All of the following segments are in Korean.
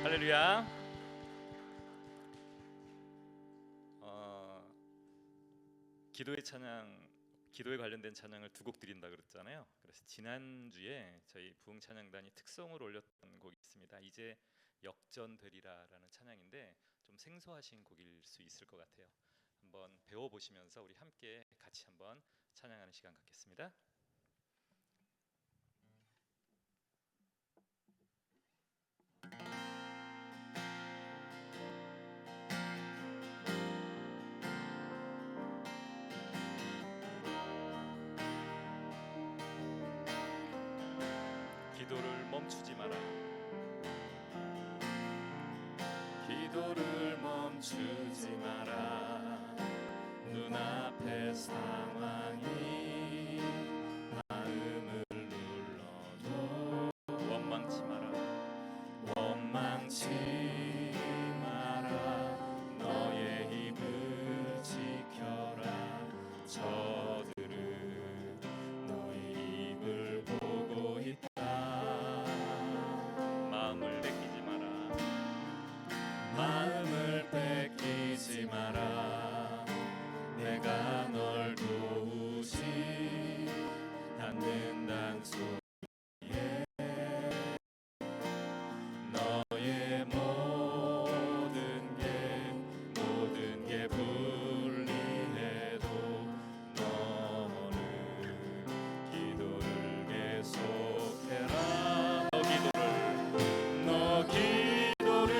할렐루야. 기도의 찬양, 기도에 관련된 찬양을 두 곡 드린다 그랬잖아요. 그래서 지난주에 저희 부흥 찬양단이 특송을 올렸던 곡이 있습니다. 이제 역전되리라라는 찬양인데 좀 생소하신 곡일 수 있을 것 같아요. 한번 배워보시면서 우리 함께 같이 한번 찬양하는 시간 갖겠습니다. 기도를 멈추지 마라. 기도를 멈추지 마라. 눈앞의 상황이 마음을 눌러도 원망치 마라. 원망치 마라. 너의 입을 지켜라. 저들은 너의 입을 보고 있다. 마음을 뺏기지 마라. 마음을 뺏기지 마라. 내가 널 도우지 않는단 소리에 너의 모든 게 불리해도 너는 기도를 계속해라. 너 기도를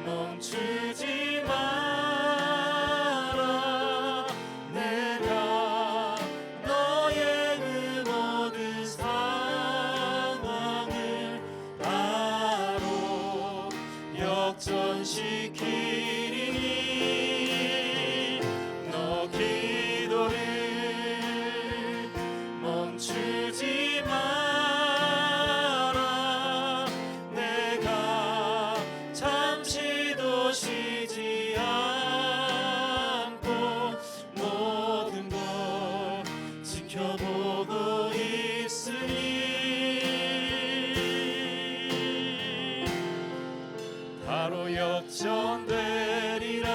멈추지 마라. 내가 너의 그 모든 상황을 바로 역전시키리니 너 기도를 멈추지 마라. 내가 잠시도 쉬지 않고 모든 걸 지켜보고 있으니 바로 역전되리라.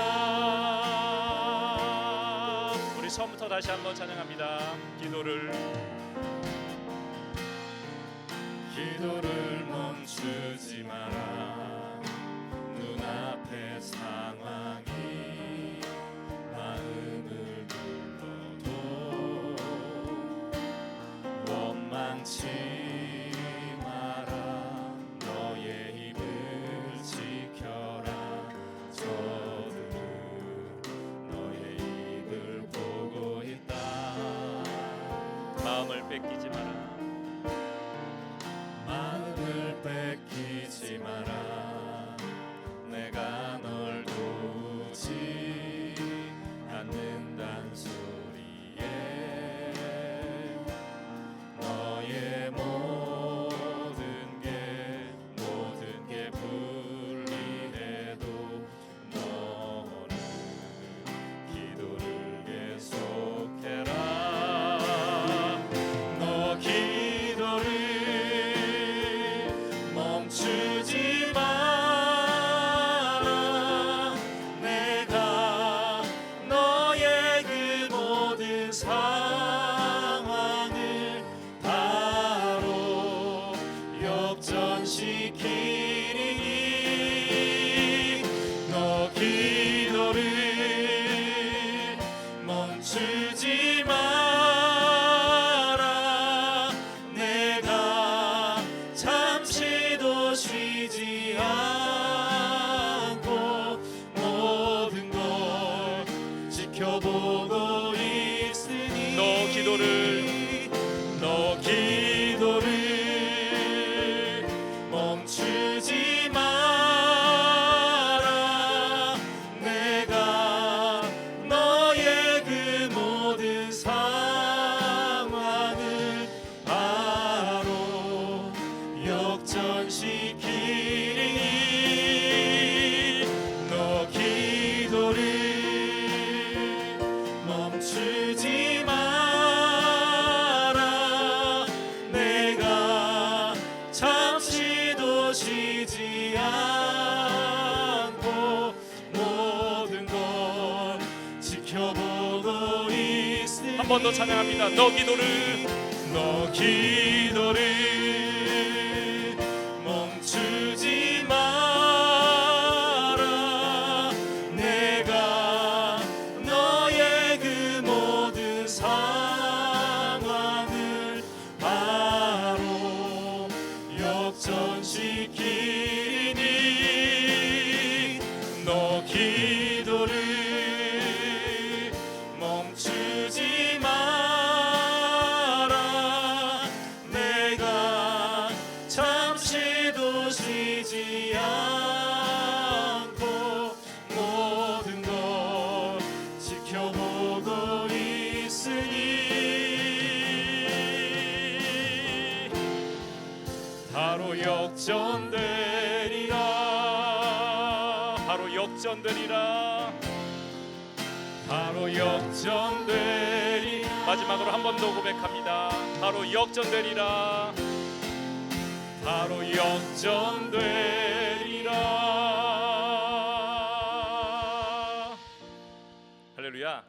우리 처음부터 다시 한번 찬양합니다. 기도를 멈추지 마라. 눈앞의 상황이 마음을 눌러도 원망치 마라. 너의 입을 지켜라. 저들은 너의 입을 보고 있다. 마음을 뺏기지 마라. 마음을 뺏기지 마라. 내가 널 도우지 않는단 소리에 너의 모든 게 불리해도 너는 기도를 계속해라. 너 기도를 멈추지 마라. 내가 너의 그 모든 상황을 바로 역전시키리니 너 기도를 멈추지 마라. 내가 잠시도 쉬지 않고 모든 걸 지켜보고 있으니 너 기도를 멈추지 마라. 내가 너의 그 모든 상황을 바로 역전시키리니 번 더 찬양합니다. 너 기도를 멈추지 마라. 내가 너의 그 모든 상황을 바로 역전시키니 너 기도를 멈추지 마라. 내가 잠시도 쉬지 않고 모든 걸 지켜보고 있으니 바로 역전되리라. 바로 역전되리라. 바로 역전되리. 마지막으로 한 번 더 고백합니다. 바로 역전되리라. 바로 역전되리라. 할렐루야.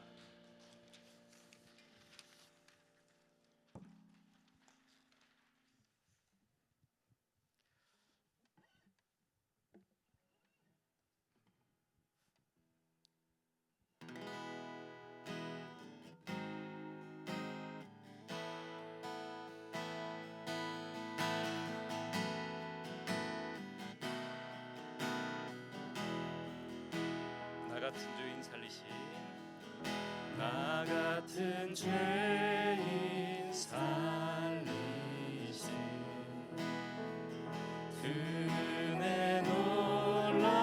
나 같은 죄인 살리신, 나 같은 죄인 살리신 그 은혜 놀라와.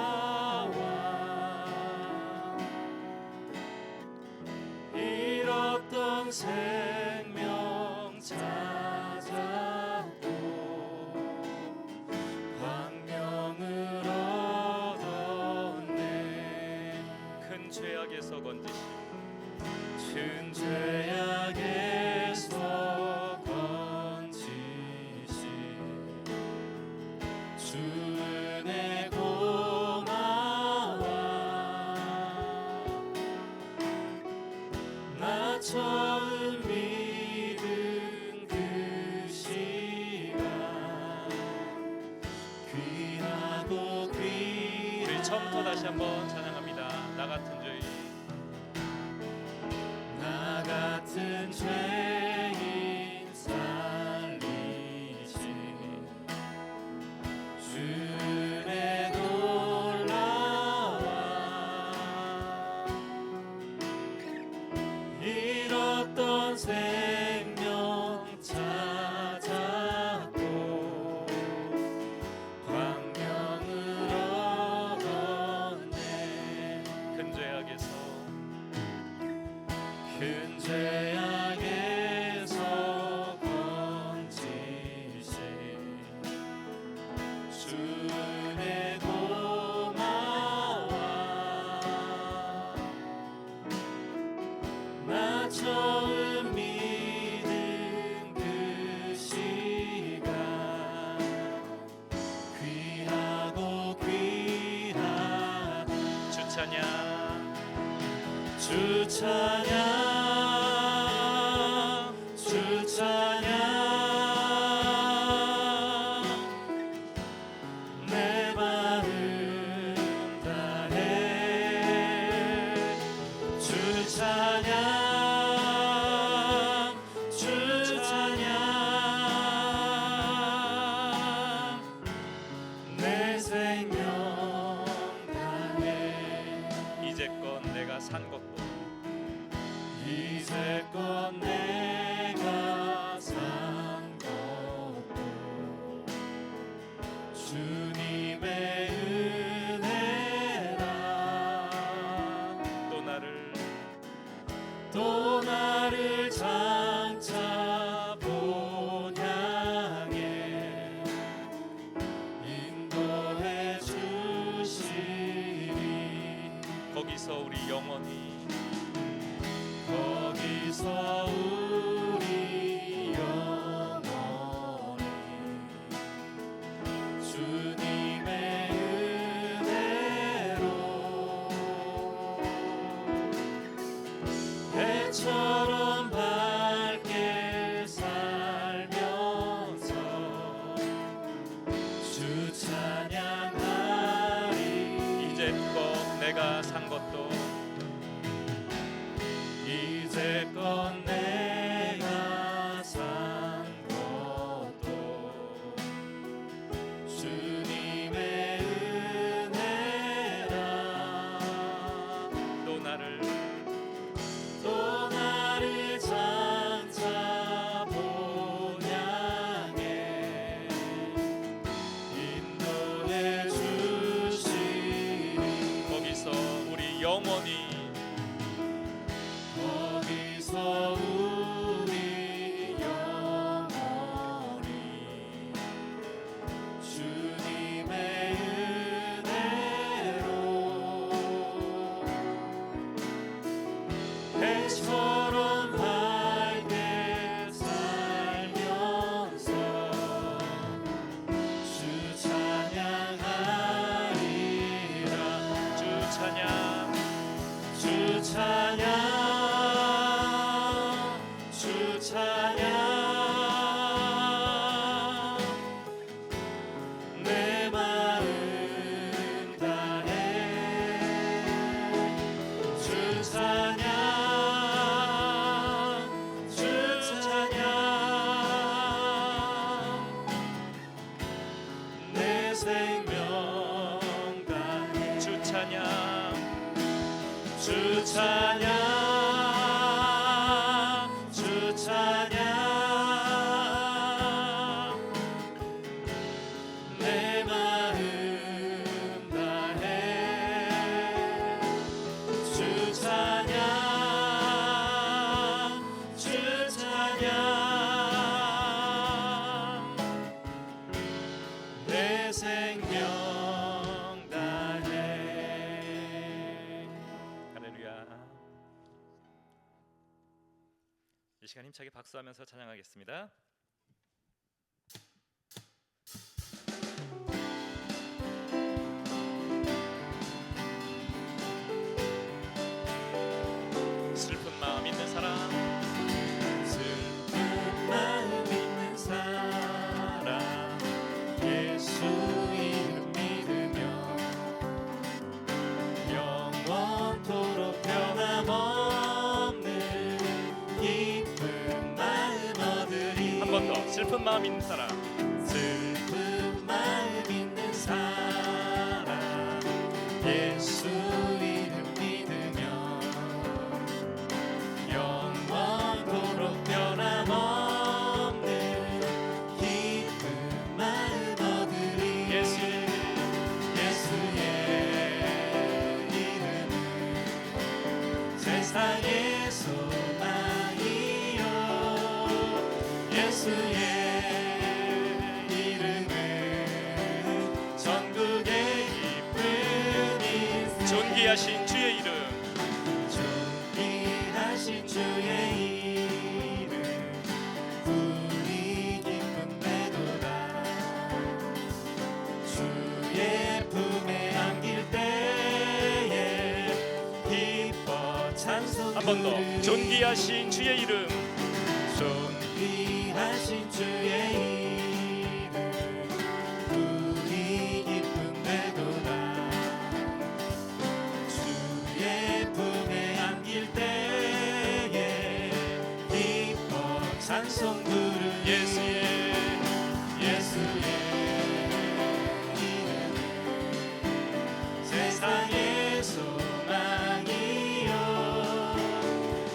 잃었던 생명 찾았고 광명을 얻었네. 큰 죄악에서 건지신, 큰 죄악에서 건지신 주 은혜 고마워. 나 처음 믿은 그 시간 귀하고 귀한. 우리 처음부터 다시 한번 찬양합니다. 나 같은 죄인, 나 같은 죄인 살리신 주 은혜 놀라와. 잃었던 생명 찾았고 광명을 얻었네. 큰 죄악에서, 큰 죄악에서 건지신 주 은혜 고마워. 나 처음 믿은 그 시간 귀하고 귀하다. 주 찬양, 주 찬양, 주 찬양. 내 마음 다해 주 찬양, 주 찬양. 내 생명 다해. 이제껏 내가 산 것도, 이제껏 내가 산 것도 주님의 은혜라. 또 나를 장차 본향에 인도해 주시리. 거기서 우리 영원히, 거기서 우리 영원히 주님 찬양하리. 이제껏 내가 산 것도 이제껏 내가 산 것도 주님의 은혜라. 또 나를 장차 본향에 인도해 주시리. 거기서 우리 영원히 주님의 은혜로 해처럼 밝게 살면서 주 찬양하리라. 주 찬양 주 찬양 주 찬양 내 마음 다해 주 찬양 주 찬양 내 생명 다해 주 찬양 주 찬양 주 찬양 내 마음 다해 주 찬양 주 찬양 내 생명 다해. 할렐루야. 이 시간 힘차게 박수하면서 찬양하겠습니다. 슬픈 마음 있는 사람 슬픈 마음 있는 사람 예수 이름 믿으며 영원토록 변함없는 기쁜 마음 얻으리. 한 번 더. 슬픈 마음 있는 사람 슬픈 마음 있는 사람 예수 이름 믿으며 영원토록 변함없는 기쁜 마음 얻으리. 예수의 이름은 세상의 소망이요 예수의 이름은 전국의 기쁨이. 존귀하신 주의 이름 존귀하신 주의 이름 우리 기쁨되도다. 주의 품에 안길 때에 기뻐 찬송. 한 번 더. 존귀하신 주의 이름 존귀하신 주의 이름 우리 기쁨되도다. 주의 품에 안길 때에 기뻐 찬송 부르. 예수의 이름 세상의 소망이요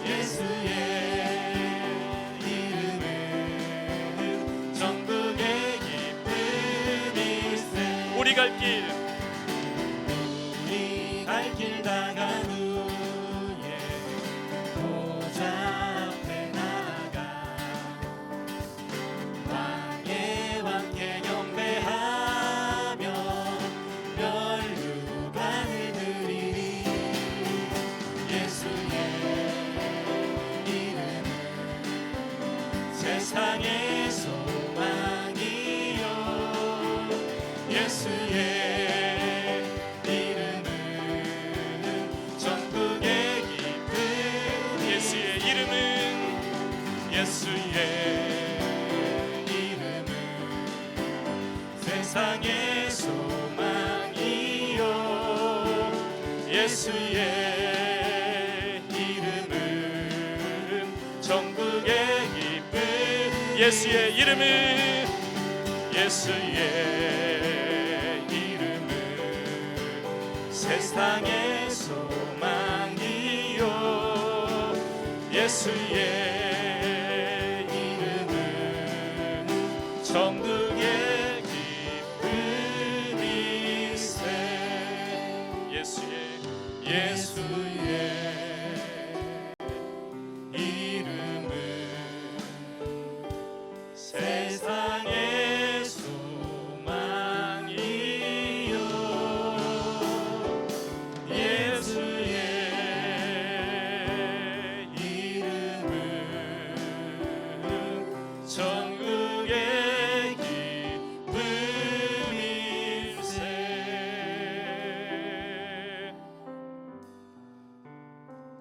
예수의 이름은 전국의 기쁨일세. 우리 갈 길 우리 갈 길 다간 후에 보좌 앞에 나아가 왕의 왕께 경배하며 멸류관을 드리리. 예수의 이름은 세상의 소망이요 예수의 이름은 전국의 기쁨. 예수의 이름은 예수의 이름은 세상의 소망이요 예수의 이름은 전국의 기쁨 예수의 이름은 세상의 소망이요 예수의 이름은 전국의 기쁨이세 예수의 이름은 세상의 소망이요 예수의 이름은 전국의 기쁨일세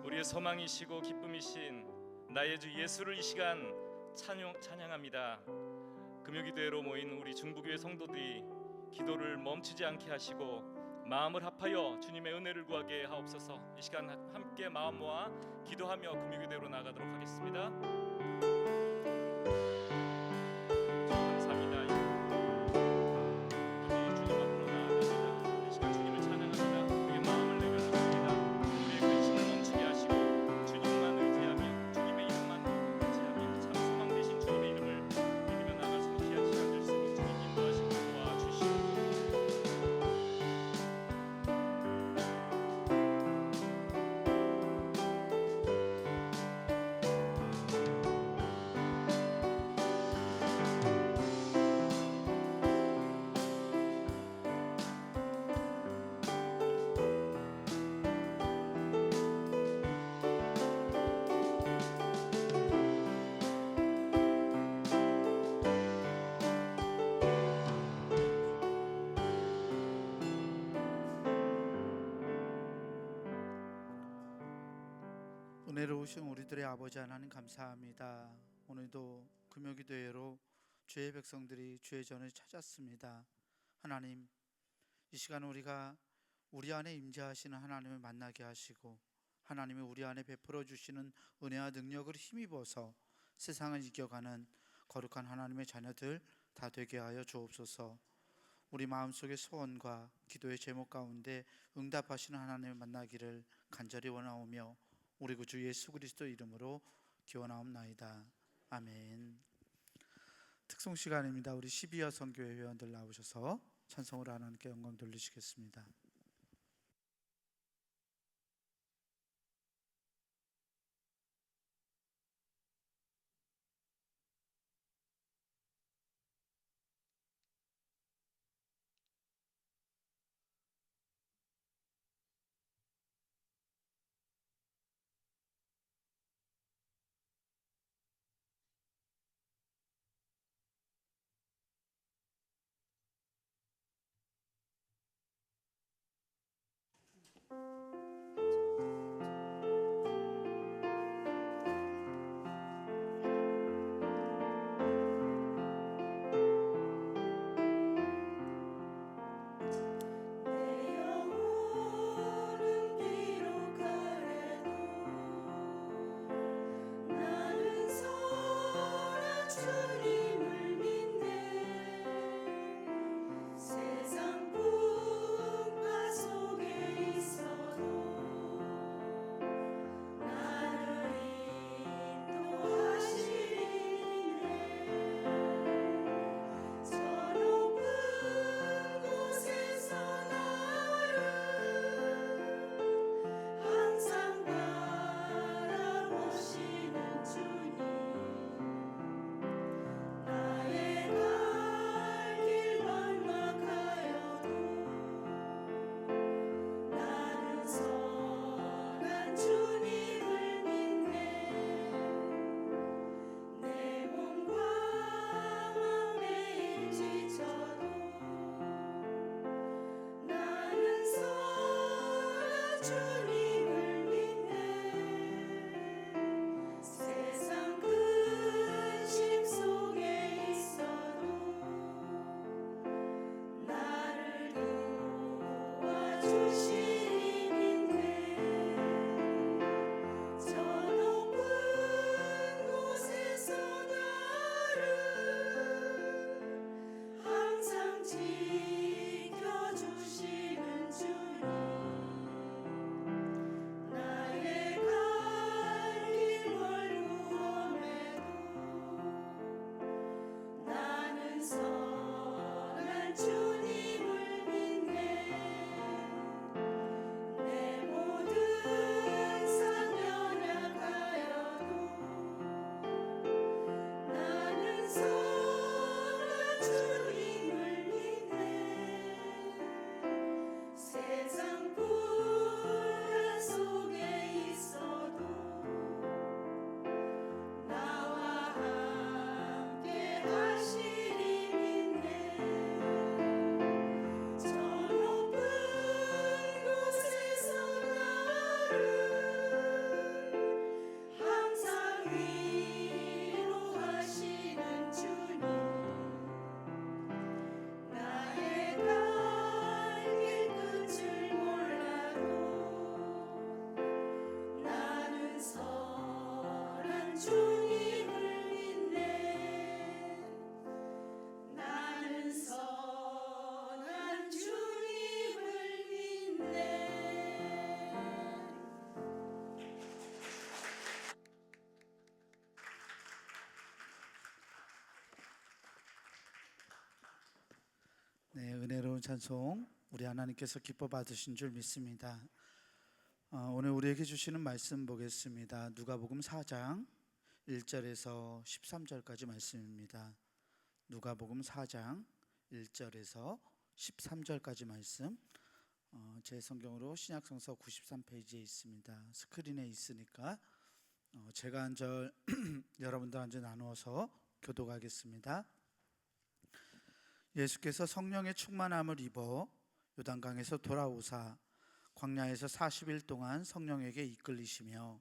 우리의 소망이시고 기쁨이신 나의 주 예수를 이 시간 찬양합니다. 금요기도회로 모인 우리 중부교회 성도들이 기도를 멈추지 않게 하시고 마음을 합하여 주님의 은혜를 구하게 하옵소서. 이 시간 함께 마음 모아 기도하며 금요기도회로 나가도록 하겠습니다. 감사합니다. 우리 주님 앞으로 나아갑니다. 이 시간 주님을 찬양합니다. 우리의 마음을 내려놓습니다. 우리의 근심을 멈추게 하시고 주님만 의지하며 주님의 이름만 의지하며 참 소망 되신 주님의 이름을 믿으며 나가서 귀한 시간 될 수 있도록 주님 인도하시고 도와주시옵소서. 은혜로우신 우리들의 아버지 하나님 감사합니다. 오늘도 금요기도회로 주의 백성들이 주의 전을 찾았습니다. 하나님, 이 시간 우리가 우리 안에 임재하시는 하나님을 만나게 하시고 하나님이 우리 안에 베풀어 주시는 은혜와 능력을 힘입어서 세상을 이겨가는 거룩한 하나님의 자녀들 다 되게 하여 주옵소서. 우리 마음속의 소원과 기도의 제목 가운데 응답하시는 하나님을 만나기를 간절히 원하오며 우리 구주 예수 그리스도 이름으로 기원하옵나이다. 아멘. 특송 시간입니다. 우리 12여 선교회 회원들 나오셔서 찬송으로 하나님께 영광 돌리시겠습니다. 찬송 우리 하나님께서 기뻐 받으신 줄 믿습니다. 오늘 우리에게 주시는 말씀 보겠습니다. 누가복음 4장 1절에서 13절까지 말씀입니다. 누가복음 4장 1절에서 13절까지 말씀, 제 성경으로 신약성서 93페이지에 있습니다. 스크린에 있으니까 제가 한 절 여러분들 한 절 나누어서 교독하겠습니다. 예수께서 성령의 충만함을 입어 요단강에서 돌아오사 광야에서 40일 동안 성령에게 이끌리시며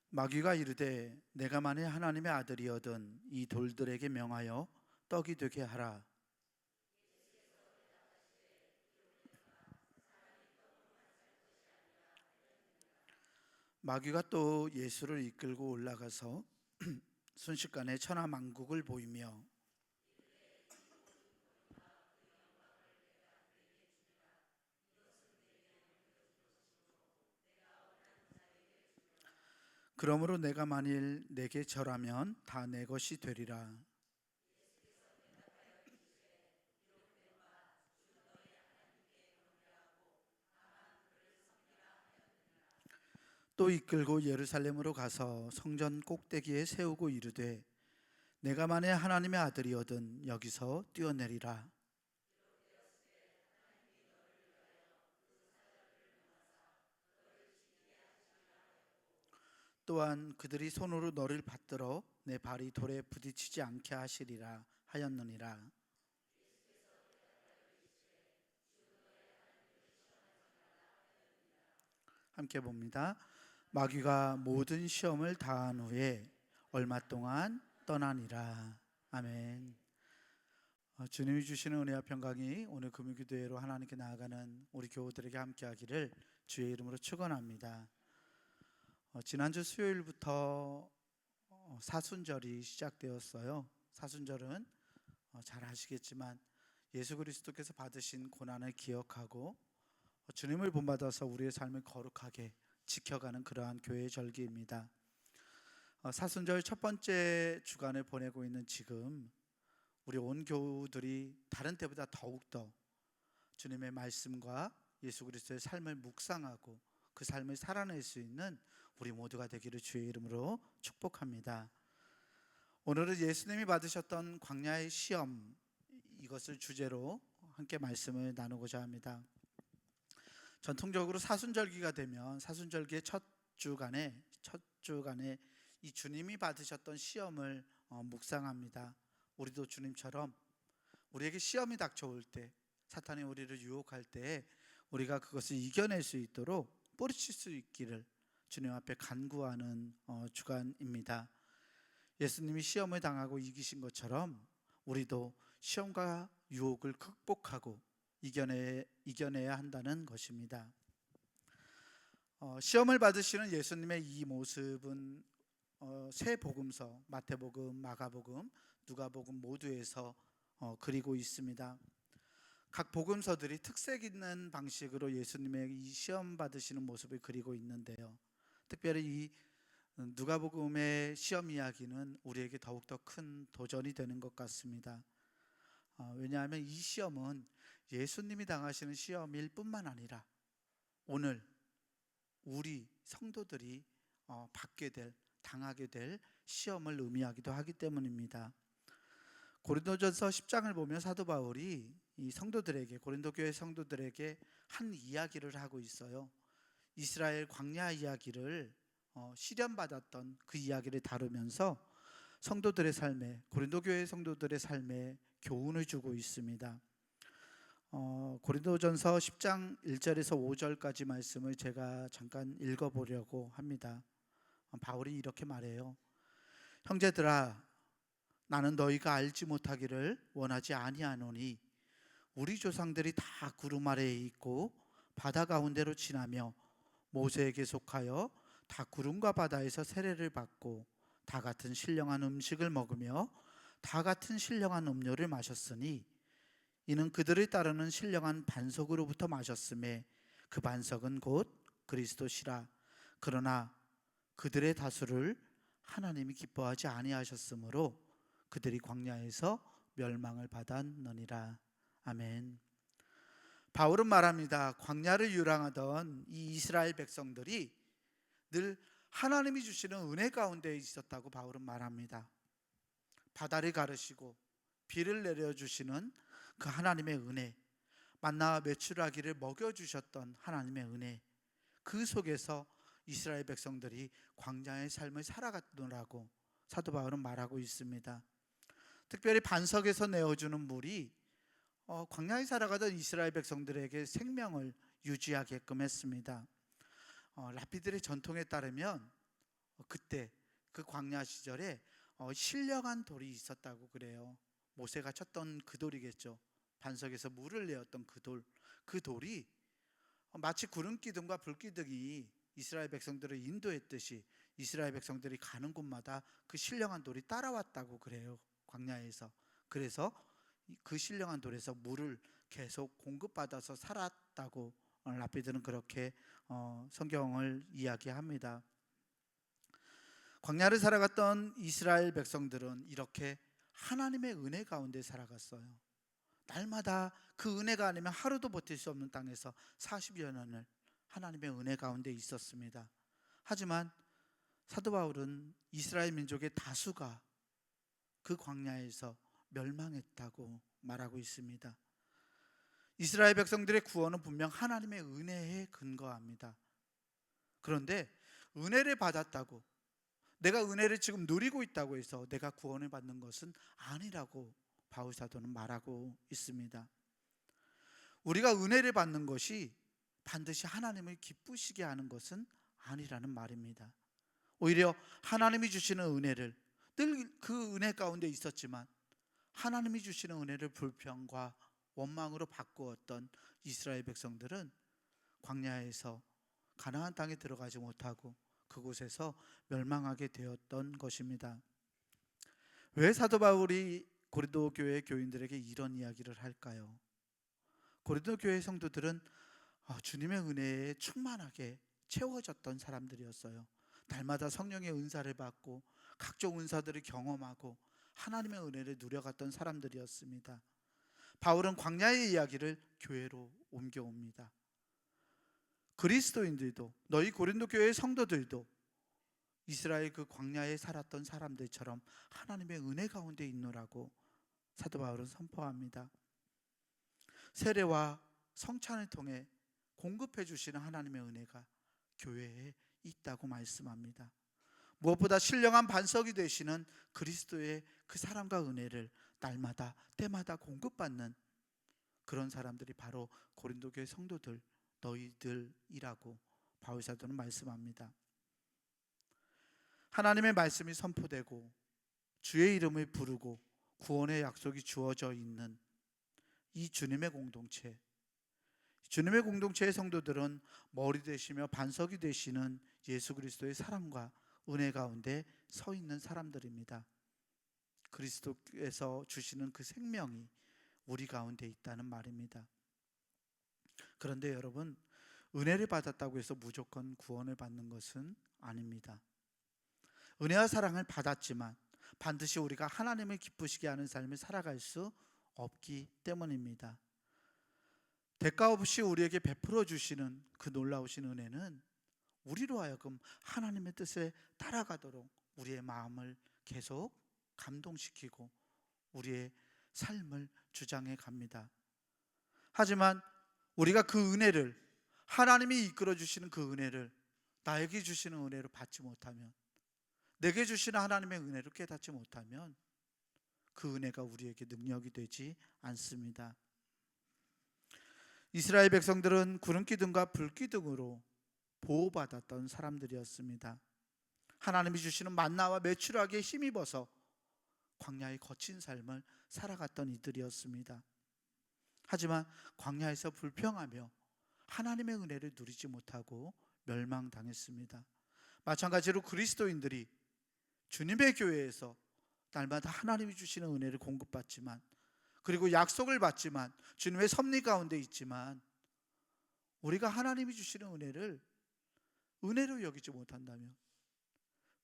마귀가 이르되 내가 만일 하나님의 아들이거든 이 돌들에게 명하여 떡이 되게 하라. 마귀가 또 예수를 이끌고 올라가서 순식간에 천하만국을 보이며 그러므로 내가 만일 내게 절하면 다 내 것이 되리라. 또 이끌고 예루살렘으로 가서 성전 꼭대기에 세우고 이르되 내가 만일 하나님의 아들이거든 여기서 뛰어내리라. 또한 그들이 손으로 너를 받들어 내 발이 돌에 부딪히지 않게 하시리라 하였느니라. 함께 봅니다. 마귀가 모든 시험을 다한 후에 얼마 동안 떠나니라. 아멘. 주님이 주시는 은혜와 평강이 오늘 금요기도회로 하나님께 나아가는 우리 교우들에게 함께하기를 주의 이름으로 축원합니다. 지난주 수요일부터 사순절이 시작되었어요. 사순절은 잘 아시겠지만 예수 그리스도께서 받으신 고난을 기억하고 주님을 본받아서 우리의 삶을 거룩하게 지켜가는 그러한 교회의 절기입니다. 사순절 첫 번째 주간을 보내고 있는 지금 우리 온 교우들이 다른 때보다 더욱더 주님의 말씀과 예수 그리스도의 삶을 묵상하고 그 삶을 살아낼 수 있는 우리 모두가 되기를 주의 이름으로 축복합니다. 오늘은 예수님이 받으셨던 광야의 시험, 이것을 주제로 함께 말씀을 나누고자 합니다. 전통적으로 사순절기가 되면 사순절기의 첫 주간에 이 주님이 받으셨던 시험을 묵상합니다. 우리도 주님처럼 우리에게 시험이 닥쳐올 때, 사탄이 우리를 유혹할 때 우리가 그것을 이겨낼 수 있도록 뿌리칠 수 있기를 주님 앞에 간구하는 주간입니다. 예수님이 시험을 당하고 이기신 것처럼 우리도 시험과 유혹을 극복하고 이겨내야 한다는 것입니다. 시험을 받으시는 예수님의 이 모습은 세 복음서, 마태복음, 마가복음, 누가복음 모두에서 그리고 있습니다. 각 복음서들이 특색 있는 방식으로 예수님의 이 시험 받으시는 모습을 그리고 있는데요. 특별히 이 누가복음의 시험 이야기는 우리에게 더욱더 큰 도전이 되는 것 같습니다. 왜냐하면 이 시험은 예수님이 당하시는 시험일 뿐만 아니라 오늘 우리 성도들이 당하게 될 시험을 의미하기도 하기 때문입니다. 고린도전서 10장을 보면 사도 바울이 이 성도들에게, 고린도 교회 성도들에게 한 이야기를 하고 있어요. 이스라엘 광야 이야기를 시련받았던 그 이야기를 다루면서 성도들의 삶에, 고린도 교회 성도들의 삶에 교훈을 주고 있습니다. 고린도전서 10장 1절에서 5절까지 말씀을 제가 잠깐 읽어보려고 합니다. 바울이 이렇게 말해요. 형제들아, 나는 너희가 알지 못하기를 원하지 아니하노니 우리 조상들이 다 구름 아래에 있고 바다 가운데로 지나며 모세에게 속하여 다 구름과 바다에서 세례를 받고 다 같은 신령한 음식을 먹으며 다 같은 신령한 음료를 마셨으니 이는 그들을 따르는 신령한 반석으로부터 마셨음에 그 반석은 곧 그리스도시라. 그러나 그들의 다수를 하나님이 기뻐하지 아니하셨으므로 그들이 광야에서 멸망을 받았느니라. 아멘. 바울은 말합니다. 광야를 유랑하던 이 이스라엘 백성들이 늘 하나님이 주시는 은혜 가운데 있었다고 바울은 말합니다. 바다를 가르시고 비를 내려주시는 그 하나님의 은혜, 만나와 메추라기를 먹여주셨던 하나님의 은혜, 그 속에서 이스라엘 백성들이 광야의 삶을 살아갔더라고 사도 바울은 말하고 있습니다. 특별히 반석에서 내어주는 물이 광야에 살아가던 이스라엘 백성들에게 생명을 유지하게끔 했습니다. 랍비들의 전통에 따르면 그때 그 광야 시절에 신령한 돌이 있었다고 그래요. 모세가 쳤던 그 돌이겠죠. 반석에서 물을 내었던 그 돌이 마치 구름 기둥과 불 기둥이 이스라엘 백성들을 인도했듯이 이스라엘 백성들이 가는 곳마다 그 신령한 돌이 따라왔다고 그래요. 광야에서. 그래서 그 신령한 돌에서 물을 계속 공급받아서 살았다고 랍비들은 그렇게 성경을 이야기합니다. 광야를 살아갔던 이스라엘 백성들은 이렇게 하나님의 은혜 가운데 살아갔어요. 날마다 그 은혜가 아니면 하루도 버틸 수 없는 땅에서 40여 년을 하나님의 은혜 가운데 있었습니다. 하지만 사도 바울은 이스라엘 민족의 다수가 그 광야에서 멸망했다고 말하고 있습니다. 이스라엘 백성들의 구원은 분명 하나님의 은혜에 근거합니다. 그런데 은혜를 받았다고, 내가 은혜를 지금 누리고 있다고 해서 내가 구원을 받는 것은 아니라고 바울 사도는 말하고 있습니다. 우리가 은혜를 받는 것이 반드시 하나님을 기쁘시게 하는 것은 아니라는 말입니다. 오히려 하나님이 주시는 은혜를, 늘 그 은혜 가운데 있었지만 하나님이 주시는 은혜를 불평과 원망으로 바꾸었던 이스라엘 백성들은 광야에서 가나안 땅에 들어가지 못하고 그곳에서 멸망하게 되었던 것입니다. 왜 사도 바울이 고린도 교회 교인들에게 이런 이야기를 할까요? 고린도 교회 성도들은 주님의 은혜에 충만하게 채워졌던 사람들이었어요. 날마다 성령의 은사를 받고 각종 은사들을 경험하고 하나님의 은혜를 누려갔던 사람들이었습니다. 바울은 광야의 이야기를 교회로 옮겨옵니다. 그리스도인들도, 너희 고린도 교회의 성도들도 이스라엘 그 광야에 살았던 사람들처럼 하나님의 은혜 가운데 있노라고 사도 바울은 선포합니다. 세례와 성찬을 통해 공급해 주시는 하나님의 은혜가 교회에 있다고 말씀합니다. 무엇보다 신령한 반석이 되시는 그리스도의 그 사랑과 은혜를 날마다 때마다 공급받는 그런 사람들이 바로 고린도 교회 성도들, 너희들이라고 바울 사도는 말씀합니다. 하나님의 말씀이 선포되고 주의 이름을 부르고 구원의 약속이 주어져 있는 이 주님의 공동체, 주님의 공동체의 성도들은 머리 되시며 반석이 되시는 예수 그리스도의 사랑과 은혜 가운데 서 있는 사람들입니다. 그리스도께서 주시는 그 생명이 우리 가운데 있다는 말입니다. 그런데 여러분, 은혜를 받았다고 해서 무조건 구원을 받는 것은 아닙니다. 은혜와 사랑을 받았지만 반드시 우리가 하나님을 기쁘시게 하는 삶을 살아갈 수 없기 때문입니다. 대가 없이 우리에게 베풀어 주시는 그 놀라우신 은혜는 우리로 하여금 하나님의 뜻에 따라가도록 우리의 마음을 계속 감동시키고 우리의 삶을 주장해 갑니다. 하지만 우리가 그 은혜를, 하나님이 이끌어 주시는 그 은혜를 나에게 주시는 은혜로 받지 못하면, 내게 주시는 하나님의 은혜를 깨닫지 못하면 그 은혜가 우리에게 능력이 되지 않습니다. 이스라엘 백성들은 구름기둥과 불기둥으로 보호받았던 사람들이었습니다. 하나님이 주시는 만나와 메추라기에 힘입어서 광야의 거친 삶을 살아갔던 이들이었습니다. 하지만 광야에서 불평하며 하나님의 은혜를 누리지 못하고 멸망당했습니다. 마찬가지로 그리스도인들이 주님의 교회에서 날마다 하나님이 주시는 은혜를 공급받지만, 그리고 약속을 받지만, 주님의 섭리 가운데 있지만 우리가 하나님이 주시는 은혜를 은혜로 여기지 못한다면,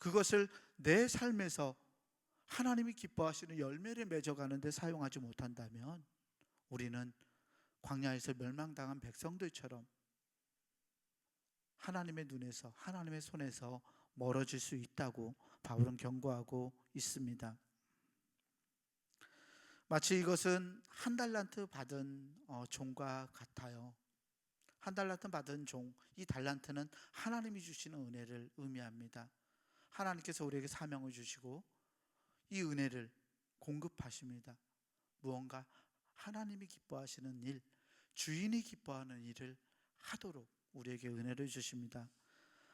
그것을 내 삶에서 하나님이 기뻐하시는 열매를 맺어가는 데 사용하지 못한다면 우리는 광야에서 멸망당한 백성들처럼 하나님의 눈에서, 하나님의 손에서 멀어질 수 있다고 바울은 경고하고 있습니다. 마치 이것은 한 달란트 받은 종과 같아요. 한 달란트 받은 종, 이 달란트는 하나님이 주시는 은혜를 의미합니다. 하나님께서 우리에게 사명을 주시고 이 은혜를 공급하십니다. 무언가 하나님이 기뻐하시는 일, 주인이 기뻐하는 일을 하도록 우리에게 은혜를 주십니다.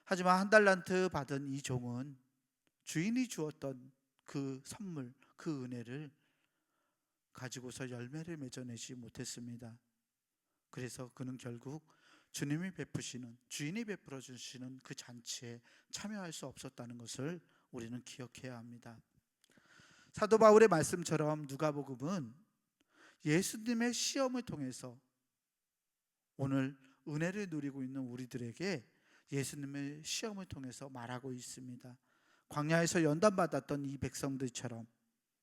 하지만 한 달란트 받은 이 종은 주인이 주었던 그 선물, 그 은혜를 가지고서 열매를 맺어내지 못했습니다. 그래서 그는 결국 주님이 베푸시는, 주인이 베풀어 주시는 그 잔치에 참여할 수 없었다는 것을 우리는 기억해야 합니다. 사도 바울의 말씀처럼 누가복음은 예수님의 시험을 통해서 오늘 은혜를 누리고 있는 우리들에게 예수님의 시험을 통해서 말하고 있습니다. 광야에서 연단받았던 이 백성들처럼,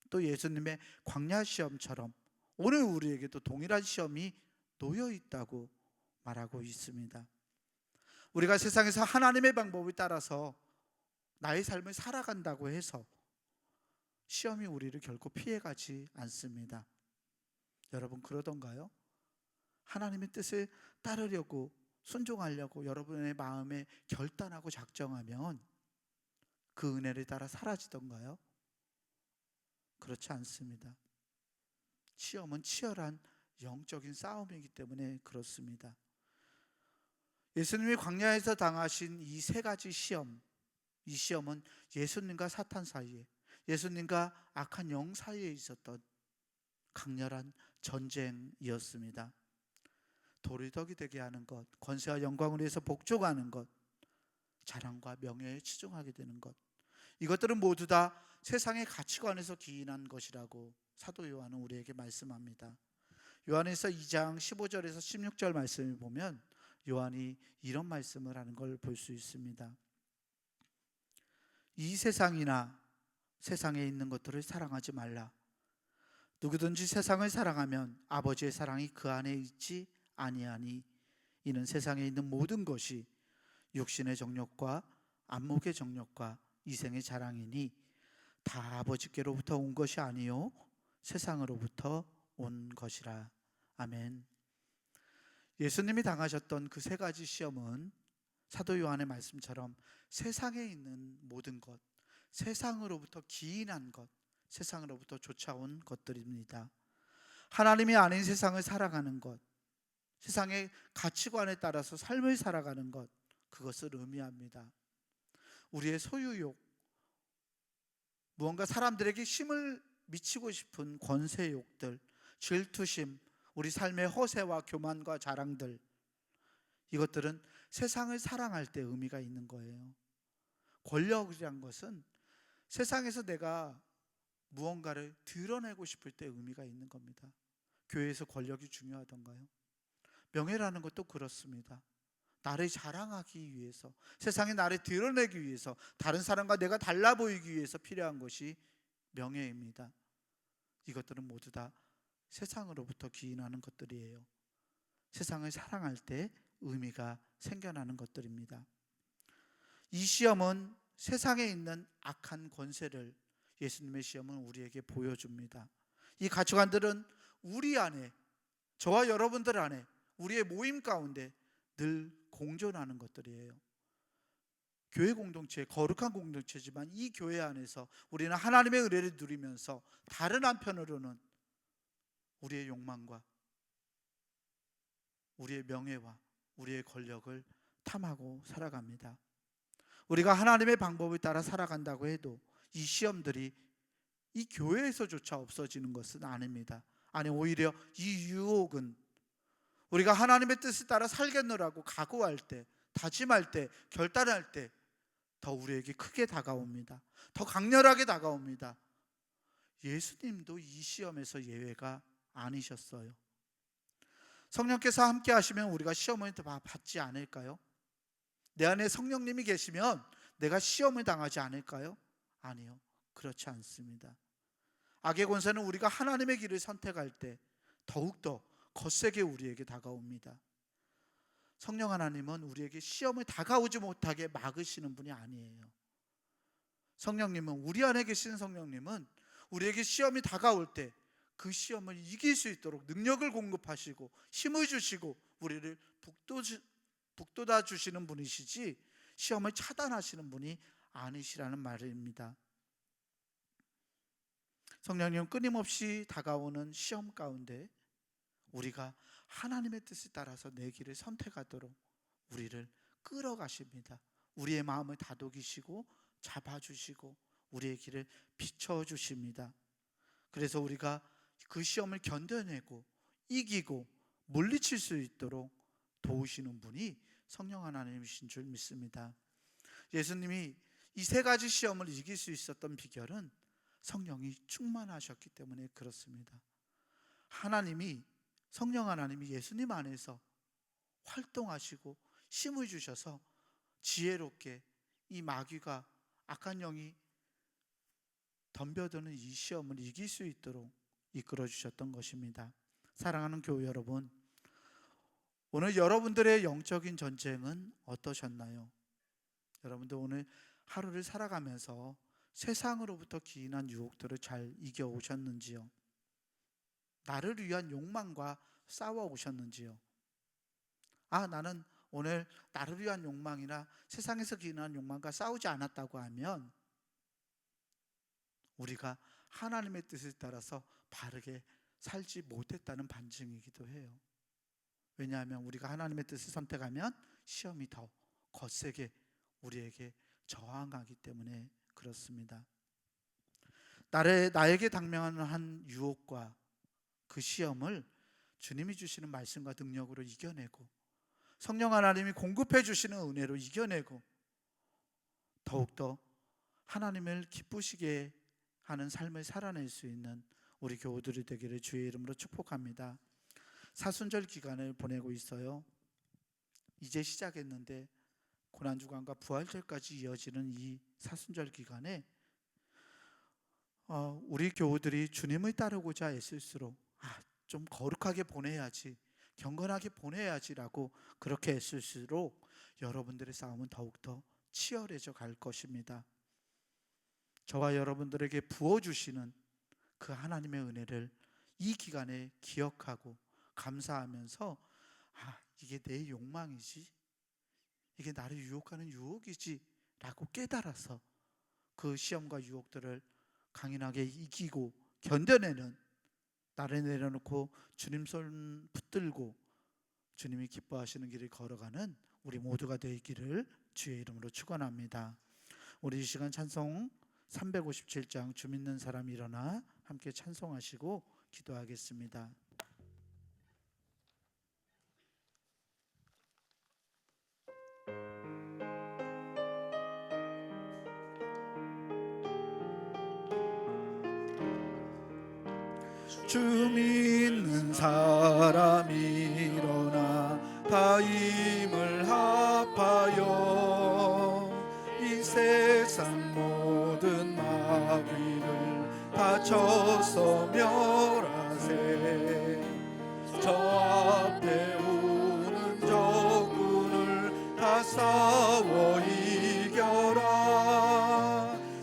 또 예수님의 광야 시험처럼 오늘 우리에게도 동일한 시험이 놓여 있다고 말하고 있습니다. 우리가 세상에서 하나님의 방법을 따라서 나의 삶을 살아간다고 해서 시험이 우리를 결코 피해가지 않습니다. 여러분 그러던가요? 하나님의 뜻을 따르려고, 순종하려고 여러분의 마음에 결단하고 작정하면 그 은혜를 따라 사라지던가요? 그렇지 않습니다. 시험은 치열한 영적인 싸움이기 때문에 그렇습니다. 예수님이 광야에서 당하신 이 세 가지 시험, 이 시험은 예수님과 사탄 사이에, 예수님과 악한 영 사이에 있었던 강렬한 전쟁이었습니다. 도리덕이 되게 하는 것, 권세와 영광을 위해서 복종하는 것, 자랑과 명예에 치중하게 되는 것, 이것들은 모두 다 세상의 가치관에서 기인한 것이라고 사도 요한은 우리에게 말씀합니다. 요한에서 2장 15절에서 16절 말씀을 보면 요한이 이런 말씀을 하는 걸 볼 수 있습니다. 이 세상이나 세상에 있는 것들을 사랑하지 말라. 누구든지 세상을 사랑하면 아버지의 사랑이 그 안에 있지 아니하니. 이는 세상에 있는 모든 것이 육신의 정욕과 안목의 정욕과 이생의 자랑이니 다 아버지께로부터 온 것이 아니요 세상으로부터 온 것이라. 아멘. 예수님이 당하셨던 그 세 가지 시험은 사도 요한의 말씀처럼 세상에 있는 모든 것, 세상으로부터 기인한 것, 세상으로부터 쫓아온 것들입니다. 하나님이 아닌 세상을 살아가는 것, 세상의 가치관에 따라서 삶을 살아가는 것, 그것을 의미합니다. 우리의 소유욕, 무언가 사람들에게 힘을 미치고 싶은 권세욕들, 질투심, 우리 삶의 허세와 교만과 자랑들, 이것들은 세상을 사랑할 때 의미가 있는 거예요. 권력이란 것은 세상에서 내가 무언가를 드러내고 싶을 때 의미가 있는 겁니다. 교회에서 권력이 중요하던가요? 명예라는 것도 그렇습니다. 나를 자랑하기 위해서, 세상에 나를 드러내기 위해서, 다른 사람과 내가 달라 보이기 위해서 필요한 것이 명예입니다. 이것들은 모두 다 세상으로부터 기인하는 것들이에요. 세상을 사랑할 때 의미가 생겨나는 것들입니다. 이 시험은 세상에 있는 악한 권세를 예수님의 시험은 우리에게 보여줍니다. 이 가치관들은 우리 안에, 저와 여러분들 안에, 우리의 모임 가운데 늘 공존하는 것들이에요. 교회 공동체, 거룩한 공동체지만 이 교회 안에서 우리는 하나님의 은혜를 누리면서 다른 한편으로는 우리의 욕망과 우리의 명예와 우리의 권력을 탐하고 살아갑니다. 우리가 하나님의 방법을 따라 살아간다고 해도 이 시험들이 이 교회에서조차 없어지는 것은 아닙니다. 아니, 오히려 이 유혹은 우리가 하나님의 뜻을 따라 살겠노라고 각오할 때, 다짐할 때, 결단할 때 더 우리에게 크게 다가옵니다. 더 강렬하게 다가옵니다. 예수님도 이 시험에서 예외가 아니셨어요. 성령께서 함께 하시면 우리가 시험을 받지 않을까요? 내 안에 성령님이 계시면 내가 시험을 당하지 않을까요? 아니요, 그렇지 않습니다. 악의 권세는 우리가 하나님의 길을 선택할 때 더욱더 거세게 우리에게 다가옵니다. 성령 하나님은 우리에게 시험을 다가오지 못하게 막으시는 분이 아니에요. 성령님은, 우리 안에 계신 성령님은 우리에게 시험이 다가올 때 그 시험을 이길 수 있도록 능력을 공급하시고 힘을 주시고 우리를 북돋아 주시는 분이시지 시험을 차단하시는 분이 아니시라는 말입니다. 성령님은 끊임없이 다가오는 시험 가운데 우리가 하나님의 뜻에 따라서 내 길을 선택하도록 우리를 끌어가십니다. 우리의 마음을 다독이시고 잡아주시고 우리의 길을 비춰주십니다. 그래서 우리가 그 시험을 견뎌내고 이기고 물리칠 수 있도록 도우시는 분이 성령 하나님이신 줄 믿습니다. 예수님이 이 세 가지 시험을 이길 수 있었던 비결은 성령이 충만하셨기 때문에 그렇습니다. 성령 하나님이 예수님 안에서 활동하시고 힘을 주셔서 지혜롭게 이 마귀가, 악한 영이 덤벼드는 이 시험을 이길 수 있도록 이끌어 주셨던 것입니다. 사랑하는 교회 여러분, 오늘 여러분들의 영적인 전쟁은 어떠셨나요? 여러분들 오늘 하루를 살아가면서 세상으로부터 기인한 유혹들을 잘 이겨오셨는지요? 나를 위한 욕망과 싸워오셨는지요? 나는 오늘 나를 위한 욕망이나 세상에서 기인한 욕망과 싸우지 않았다고 하면 우리가 하나님의 뜻에 따라서 바르게 살지 못했다는 반증이기도 해요. 왜냐하면 우리가 하나님의 뜻을 선택하면 시험이 더 거세게 우리에게 저항하기 때문에 그렇습니다. 나에게 당면하는 한 유혹과 그 시험을 주님이 주시는 말씀과 능력으로 이겨내고 성령 하나님이 공급해 주시는 은혜로 이겨내고 더욱더 하나님을 기쁘시게 하는 삶을 살아낼 수 있는 우리 교우들이 되기를 주의 이름으로 축복합니다. 사순절 기간을 보내고 있어요. 이제 시작했는데 고난주간과 부활절까지 이어지는 이 사순절 기간에 우리 교우들이 주님을 따르고자 애쓸수록 좀 거룩하게 보내야지, 경건하게 보내야지라고 그렇게 애쓸수록 여러분들의 싸움은 더욱더 치열해져 갈 것입니다. 저와 여러분들에게 부어주시는 그 하나님의 은혜를 이 기간에 기억하고 감사하면서 이게 내 욕망이지, 이게 나를 유혹하는 유혹이지 라고 깨달아서 그 시험과 유혹들을 강인하게 이기고 견뎌내는, 나를 내려놓고 주님 손 붙들고 주님이 기뻐하시는 길을 걸어가는 우리 모두가 되기를 주의 이름으로 축원합니다. 우리 이 시간 찬송 357장 주 믿는 사람 일어나 함께 찬송하시고 기도하겠습니다. 주 믿는 사람 일어나 다 힘을 합하여 이 세상 모든 마귀를 다 쳐서 멸하세. 저 앞에 오는 적군을 다 싸워 이겨라.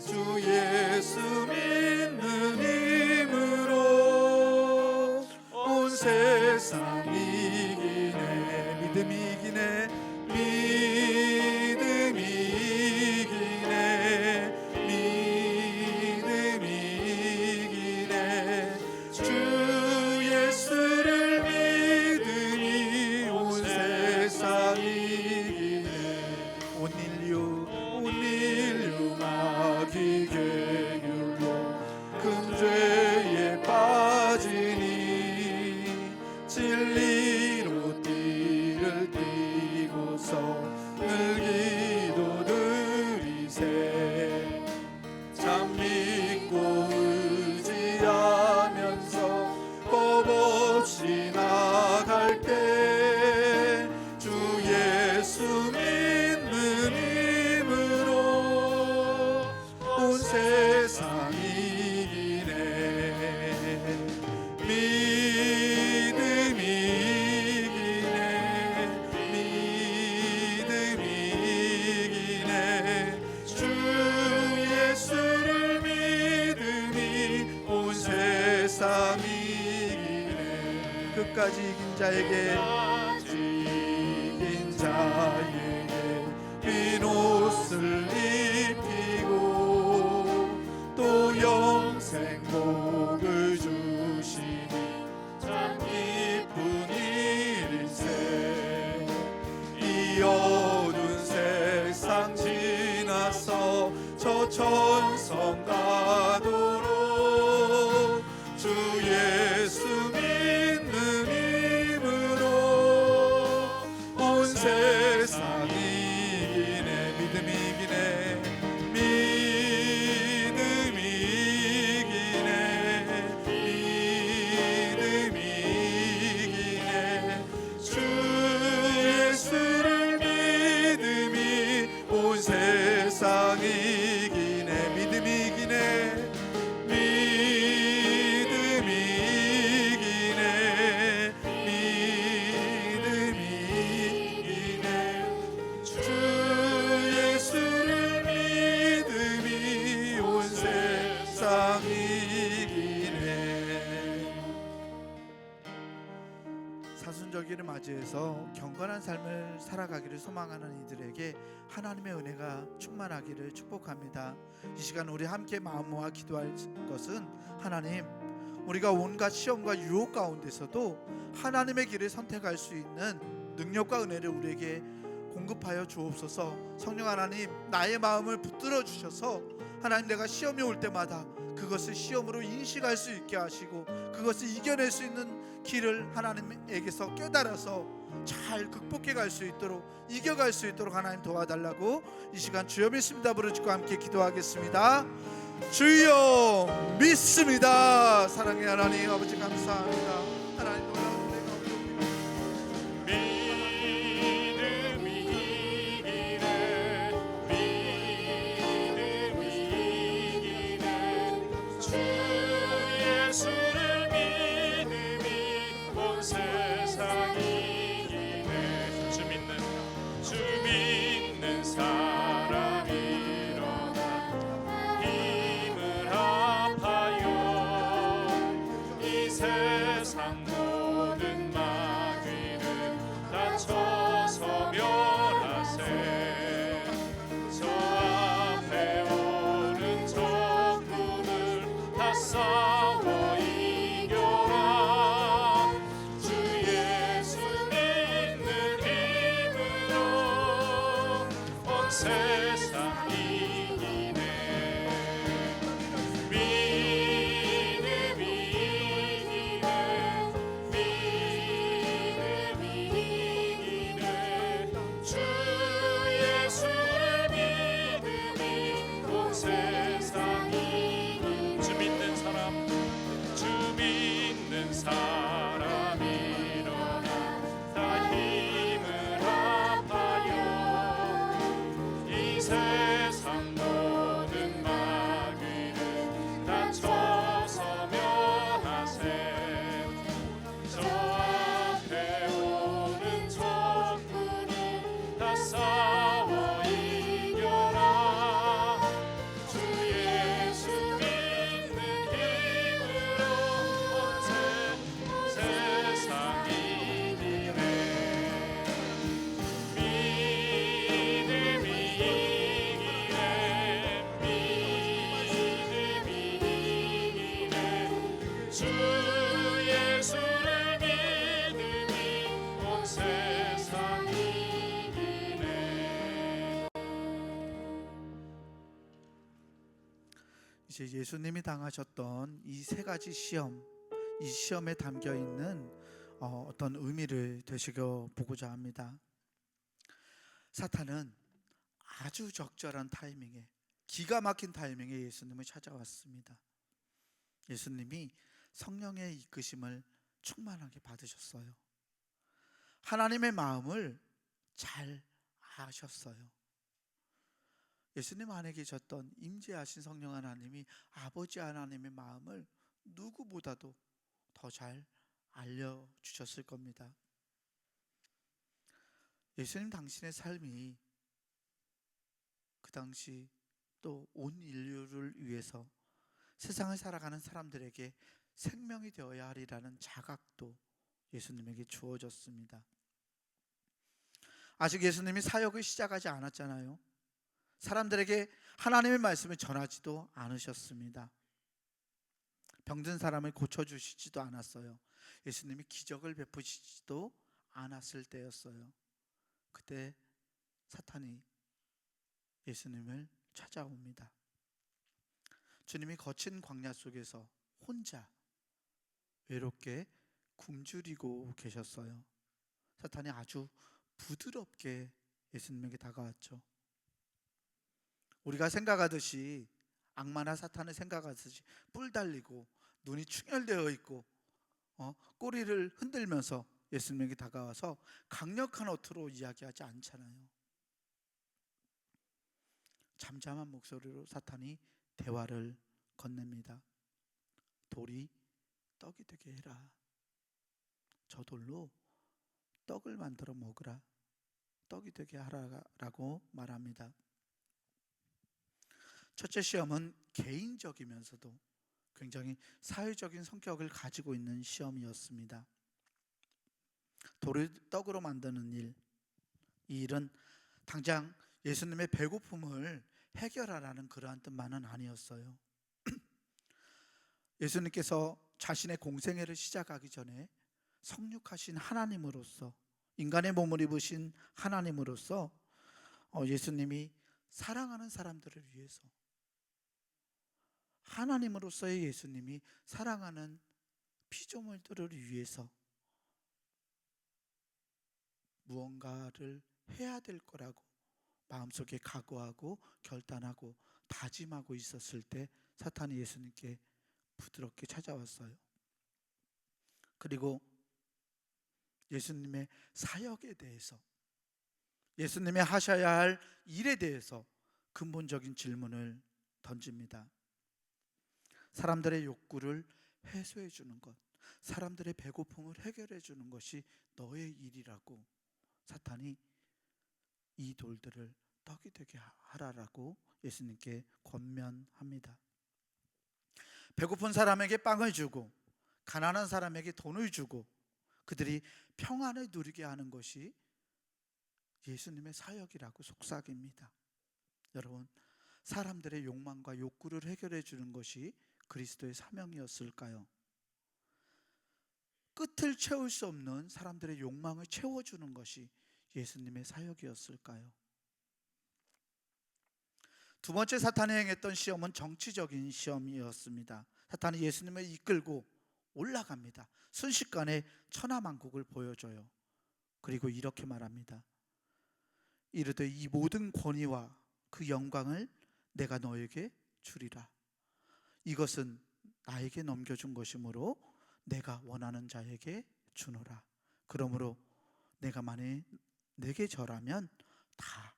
주 예수 믿는 힘으로 온 세상 이기네. 믿음이 이기네. 믿음이 이기네. 믿음이 이기네. 주 예수를 믿으니 온 세상 이기네. 온 인류 마귀 계율로 큰 죄에 빠지니 진리로 띠를 띠고 끝까지 이긴 자에게 이긴 자에게 빈 옷을 입히고 또 영생 복을 주시니 참 기쁜 일일세. 이 어두운 세상 지나서 저 천성 가도록 주 예수 믿는 힘으로 온 세상 이기네. 믿음이 이기네. 믿음이 이기네. 믿음이 이기네. 주 예수를 믿음이 온 세상 이기네. 믿음이 이기네. 믿음이 이기네. 믿음이 이기네. 주 예수를 믿음이 온 세상 이기네. 사순절기를 맞이해서 경건한 삶을 살아가기를 소망하는 이들에게 하나님의 은혜가 충만하기를 축복합니다. 이 시간 우리 함께 마음 모아 기도할 것은, 하나님, 우리가 온갖 시험과 유혹 가운데서도 하나님의 길을 선택할 수 있는 능력과 은혜를 우리에게 공급하여 주옵소서. 성령 하나님, 나의 마음을 붙들어 주셔서 하나님, 내가 시험이 올 때마다 그것을 시험으로 인식할 수 있게 하시고 그것을 이겨낼 수 있는 길을 하나님에게서 깨달아서 잘 극복해 갈 수 있도록, 이겨갈 수 있도록 하나님 도와달라고 이 시간 주여 믿습니다 부르짖고 함께 기도하겠습니다. 주여 믿습니다. 사랑의 하나님 아버지 감사합니다. 하나님 놀라운 은혜가 우리 믿음이 이기네. 믿음이 이기네. 주 예수를 믿음이 온 세상 이기네. 주 믿는 사람 일어나 힘을 합하여 이 세상 모든 마귀를 다쳐서 멸하세. 저 앞에 오는 적군을 다 싸워 이겨라. 주 예수 믿는 힘으로 온 세상 이기네. 믿음이 이기네. 믿음이 이기네. 주 예수를 믿음이 온 세상 이기네. 주 믿는 사람 일어나 다 힘을 합하여 이 세상 모든 마귀를 다쳐서 멸하세. 저 앞에 오는 적군을 다 싸워 이겨라. 주 예수 믿는 힘으로 온 세상 이기네. 믿음이 이기네. 믿음이 이기네. 주 예수를 믿음이 온 세상 이기네. 이제 예수님이 당하셨던 이 세 가지 시험, 이 시험에 담겨 있는 어떤 의미를 되새겨 보고자 합니다. 사탄은 아주 적절한 타이밍에, 기가 막힌 타이밍에 예수님을 찾아왔습니다. 예수님이 성령의 이끄심을 충만하게 받으셨어요. 하나님의 마음을 잘 아셨어요. 예수님 안에 계셨던 임재하신 성령 하나님이 아버지 하나님의 마음을 누구보다도 더 잘 알려주셨을 겁니다. 예수님 당신의 삶이 그 당시 또 온 인류를 위해서 세상을 살아가는 사람들에게 생명이 되어야 하리라는 자각도 예수님에게 주어졌습니다. 아직 예수님이 사역을 시작하지 않았잖아요. 사람들에게 하나님의 말씀을 전하지도 않으셨습니다. 병든 사람을 고쳐주시지도 않았어요. 예수님이 기적을 베푸시지도 않았을 때였어요. 그때 사탄이 예수님을 찾아옵니다. 주님이 거친 광야 속에서 혼자 외롭게 굶주리고 계셨어요. 사탄이 아주 부드럽게 예수님에게 다가왔죠. 우리가 생각하듯이, 악마나 사탄을 생각하듯이 뿔 달리고 눈이 충혈되어 있고 꼬리를 흔들면서 예수님에게 다가와서 강력한 어투로 이야기하지 않잖아요. 잠잠한 목소리로 사탄이 대화를 건넵니다. 돌이 떡이 되게 해라. 저 돌로 떡을 만들어 먹으라. 떡이 되게 하라라고 말합니다. 첫째 시험은 개인적이면서도 굉장히 사회적인 성격을 가지고 있는 시험이었습니다. 돌을 떡으로 만드는 일, 이 일은 당장 예수님의 배고픔을 해결하라는 그러한 뜻만은 아니었어요. 예수님께서 자신의 공생애를 시작하기 전에 성육하신 하나님으로서, 인간의 몸을 입으신 하나님으로서 예수님이 사랑하는 사람들을 위해서, 하나님으로서의 예수님이 사랑하는 피조물들을 위해서 무언가를 해야 될 거라고 마음속에 각오하고 결단하고 다짐하고 있었을 때 사탄이 예수님께 부드럽게 찾아왔어요. 그리고 예수님의 사역에 대해서, 예수님의 하셔야 할 일에 대해서 근본적인 질문을 던집니다. 사람들의 욕구를 해소해 주는 것, 사람들의 배고픔을 해결해 주는 것이 너의 일이라고 사탄이 이 돌들을 떡이 되게 하라라고 예수님께 권면합니다. 배고픈 사람에게 빵을 주고 가난한 사람에게 돈을 주고 그들이 평안을 누리게 하는 것이 예수님의 사역이라고 속삭입니다. 여러분, 사람들의 욕망과 욕구를 해결해 주는 것이 그리스도의 사명이었을까요? 끝을 채울 수 없는 사람들의 욕망을 채워주는 것이 예수님의 사역이었을까요? 두 번째 사탄이 행했던 시험은 정치적인 시험이었습니다. 사탄이 예수님을 이끌고 올라갑니다. 순식간에 천하만국을 보여줘요. 그리고 이렇게 말합니다. 이르되 이 모든 권위와 그 영광을 내가 너에게 주리라. 이것은 나에게 넘겨준 것이므로 내가 원하는 자에게 주노라. 그러므로 내가 만일 내게 절하면 다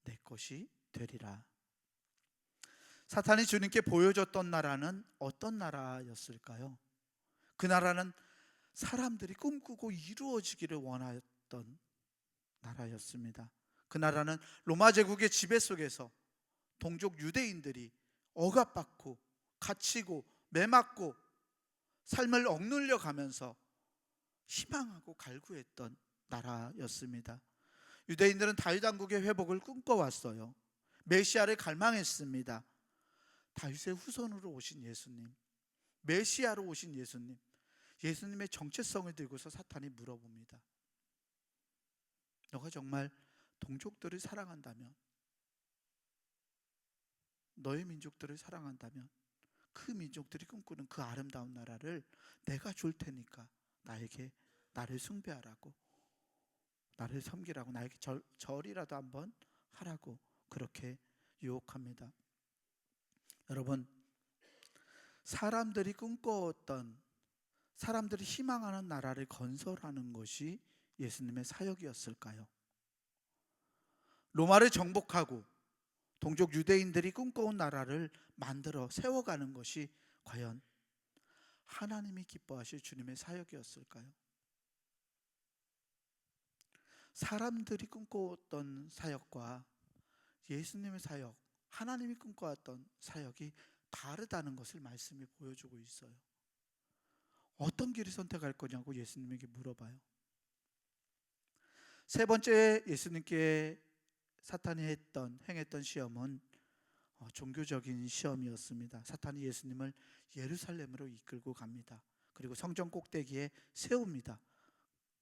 내 것이 되리라. 사탄이 주님께 보여줬던 나라는 어떤 나라였을까요? 그 나라는 사람들이 꿈꾸고 이루어지기를 원했던 나라였습니다. 그 나라는 로마 제국의 지배 속에서 동족 유대인들이 억압받고 갇히고 매맞고 삶을 억눌려 가면서 희망하고 갈구했던 나라였습니다. 유대인들은 다윗 왕국의 회복을 꿈꿔왔어요. 메시아를 갈망했습니다. 다윗의 후손으로 오신 예수님, 메시아로 오신 예수님, 예수님의 정체성을 들고서 사탄이 물어봅니다. 너가 정말 동족들을 사랑한다면, 너의 민족들을 사랑한다면 그 민족들이 꿈꾸는 그 아름다운 나라를 내가 줄 테니까 나를 숭배하라고, 나를 섬기라고, 나에게 절이라도 한번 하라고 그렇게 유혹합니다. 여러분, 사람들이 꿈꿔왔던, 사람들이 희망하는 나라를 건설하는 것이 예수님의 사역이었을까요? 로마를 정복하고 동족 유대인들이 꿈꿔온 나라를 만들어 세워가는 것이 과연 하나님이 기뻐하실 주님의 사역이었을까요? 사람들이 꿈꿔왔던 사역과 예수님의 사역, 하나님이 꿈꿔왔던 사역이 다르다는 것을 말씀이 보여주고 있어요. 어떤 길을 선택할 거냐고 예수님에게 물어봐요. 세 번째 예수님께 사탄이 행했던 시험은 종교적인 시험이었습니다. 사탄이 예수님을 예루살렘으로 이끌고 갑니다. 그리고 성전 꼭대기에 세웁니다.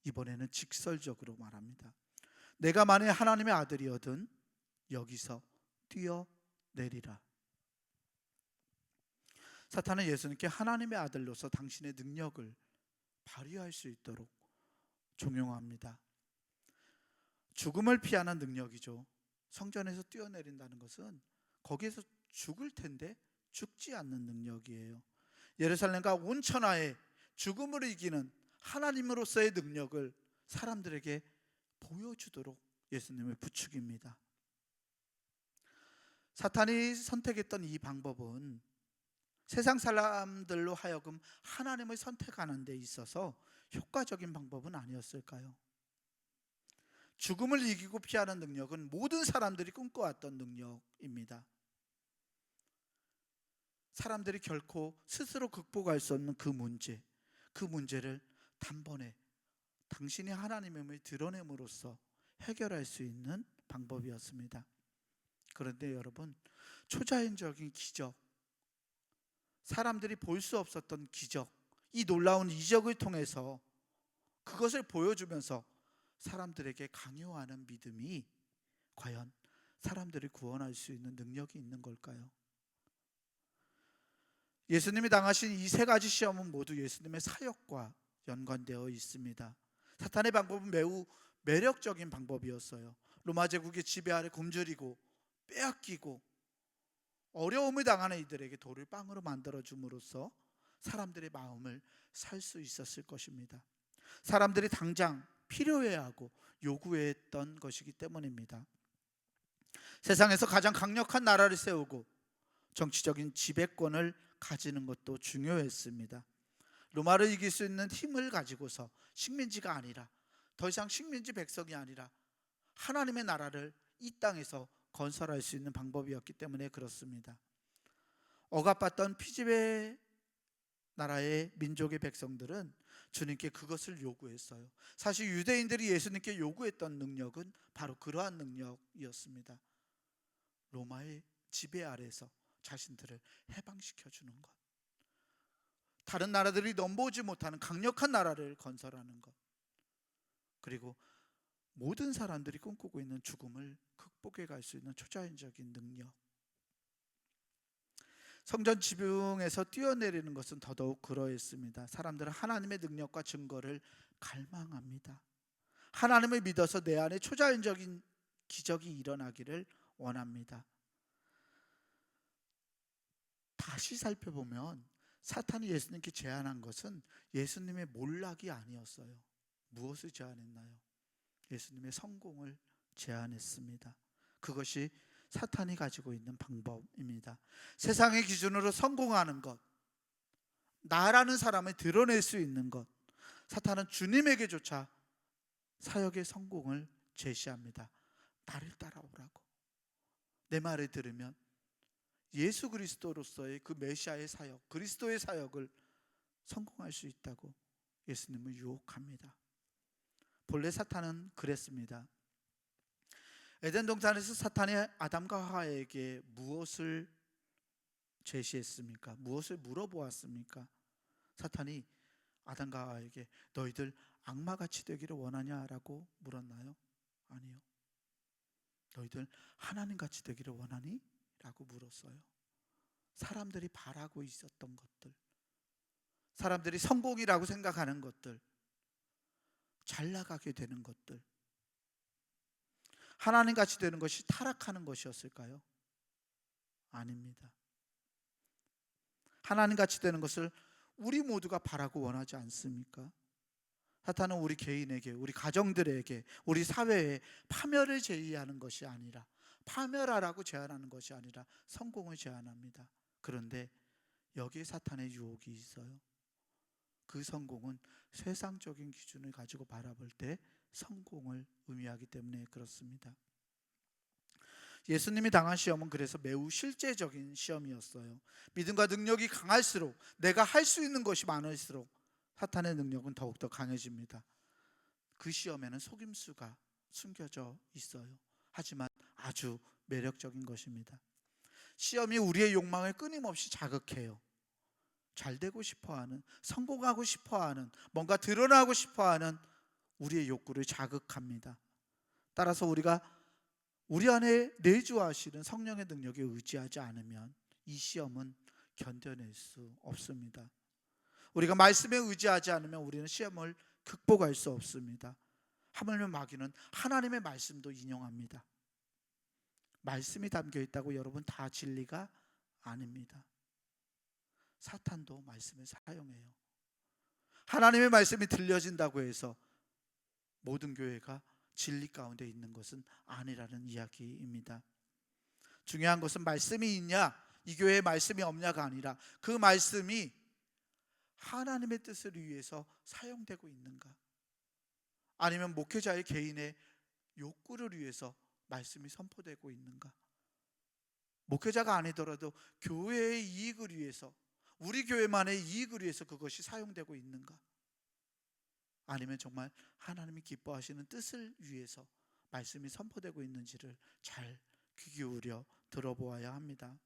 이번에는 직설적으로 말합니다. 내가 만일 하나님의 아들이거든 여기서 뛰어내리라. 사탄은 예수님께 하나님의 아들로서 당신의 능력을 발휘할 수 있도록 종용합니다. 죽음을 피하는 능력이죠. 성전에서 뛰어내린다는 것은 거기에서 죽을 텐데 죽지 않는 능력이에요. 예루살렘과 온 천하에 죽음을 이기는 하나님으로서의 능력을 사람들에게 보여주도록 예수님을 부추깁니다. 사탄이 선택했던 이 방법은 세상 사람들로 하여금 하나님을 선택하는 데 있어서 효과적인 방법은 아니었을까요? 죽음을 이기고 피하는 능력은 모든 사람들이 꿈꿔왔던 능력입니다. 사람들이 결코 스스로 극복할 수 없는 그 문제를 단번에 당신이 하나님임을 드러냄으로써 해결할 수 있는 방법이었습니다. 그런데 여러분, 초자연적인 기적, 사람들이 볼 수 없었던 기적, 이 놀라운 이적을 통해서 그것을 보여주면서 사람들에게 강요하는 믿음이 과연 사람들을 구원할 수 있는 능력이 있는 걸까요? 예수님이 당하신 이 세 가지 시험은 모두 예수님의 사역과 연관되어 있습니다. 사탄의 방법은 매우 매력적인 방법이었어요. 로마 제국의 지배 아래 굶주리고 빼앗기고 어려움을 당하는 이들에게 돌을 빵으로 만들어 줌으로써 사람들의 마음을 살 수 있었을 것입니다. 사람들이 당장 필요해하고 요구했던 것이기 때문입니다. 세상에서 가장 강력한 나라를 세우고 정치적인 지배권을 가지는 것도 중요했습니다. 로마를 이길 수 있는 힘을 가지고서 식민지가 아니라 더 이상 식민지 백성이 아니라 하나님의 나라를 이 땅에서 건설할 수 있는 방법이었기 때문에 그렇습니다. 억압받던 피지배 나라의 민족의 백성들은 주님께 그것을 요구했어요. 사실 유대인들이 예수님께 요구했던 능력은 바로 그러한 능력이었습니다. 로마의 지배 아래에서 자신들을 해방시켜 주는 것, 다른 나라들이 넘보지 못하는 강력한 나라를 건설하는 것, 그리고 모든 사람들이 꿈꾸고 있는 죽음을 극복해 갈 수 있는 초자연적인 능력. 성전 지붕에서 뛰어내리는 것은 더더욱 그러했습니다. 사람들은 하나님의 능력과 증거를 갈망합니다. 하나님을 믿어서 내 안에 초자연적인 기적이 일어나기를 원합니다. 다시 살펴보면 사탄이 예수님께 제안한 것은 예수님의 몰락이 아니었어요. 무엇을 제안했나요? 예수님의 성공을 제안했습니다. 그것이 사탄이 가지고 있는 방법입니다. 세상의 기준으로 성공하는 것, 나라는 사람을 드러낼 수 있는 것, 사탄은 주님에게조차 사역의 성공을 제시합니다. 나를 따라오라고. 내 말을 들으면 예수 그리스도로서의 그 메시아의 사역, 그리스도의 사역을 성공할 수 있다고 예수님을 유혹합니다. 본래 사탄은 그랬습니다. 에덴 동산에서 사탄이 아담과 하와에게 무엇을 제시했습니까? 무엇을 물어보았습니까? 사탄이 아담과 하와에게 너희들 악마같이 되기를 원하냐라고 물었나요? 아니요. 너희들 하나님같이 되기를 원하니? 라고 물었어요. 사람들이 바라고 있었던 것들, 사람들이 성공이라고 생각하는 것들, 잘 나가게 되는 것들, 하나님같이 되는 것이 타락하는 것이었을까요? 아닙니다. 하나님같이 되는 것을 우리 모두가 바라고 원하지 않습니까? 사탄은 우리 개인에게, 우리 가정들에게, 우리 사회에 파멸을 제의하는 것이 아니라, 파멸하라고 제안하는 것이 아니라 성공을 제안합니다. 그런데 여기에 사탄의 유혹이 있어요. 그 성공은 세상적인 기준을 가지고 바라볼 때 성공을 의미하기 때문에 그렇습니다. 예수님이 당한 시험은 그래서 매우 실제적인 시험이었어요. 믿음과 능력이 강할수록, 내가 할 수 있는 것이 많을수록 사탄의 능력은 더욱더 강해집니다. 그 시험에는 속임수가 숨겨져 있어요. 하지만 아주 매력적인 것입니다. 시험이 우리의 욕망을 끊임없이 자극해요. 잘 되고 싶어하는, 성공하고 싶어하는, 뭔가 드러나고 싶어하는 우리의 욕구를 자극합니다. 따라서 우리가 우리 안에 내주하시는 성령의 능력에 의지하지 않으면 이 시험은 견뎌낼 수 없습니다. 우리가 말씀에 의지하지 않으면 우리는 시험을 극복할 수 없습니다. 하물며 마귀는 하나님의 말씀도 인용합니다. 말씀이 담겨 있다고 여러분 다 진리가 아닙니다. 사탄도 말씀을 사용해요. 하나님의 말씀이 들려진다고 해서 모든 교회가 진리 가운데 있는 것은 아니라는 이야기입니다. 중요한 것은 말씀이 있냐, 이 교회에 말씀이 없냐가 아니라 그 말씀이 하나님의 뜻을 위해서 사용되고 있는가, 아니면 목회자의 개인의 욕구를 위해서 말씀이 선포되고 있는가, 목회자가 아니더라도 교회의 이익을 위해서, 우리 교회만의 이익을 위해서 그것이 사용되고 있는가, 아니면 정말 하나님이 기뻐하시는 뜻을 위해서 말씀이 선포되고 있는지를 잘 귀 기울여 들어보아야 합니다.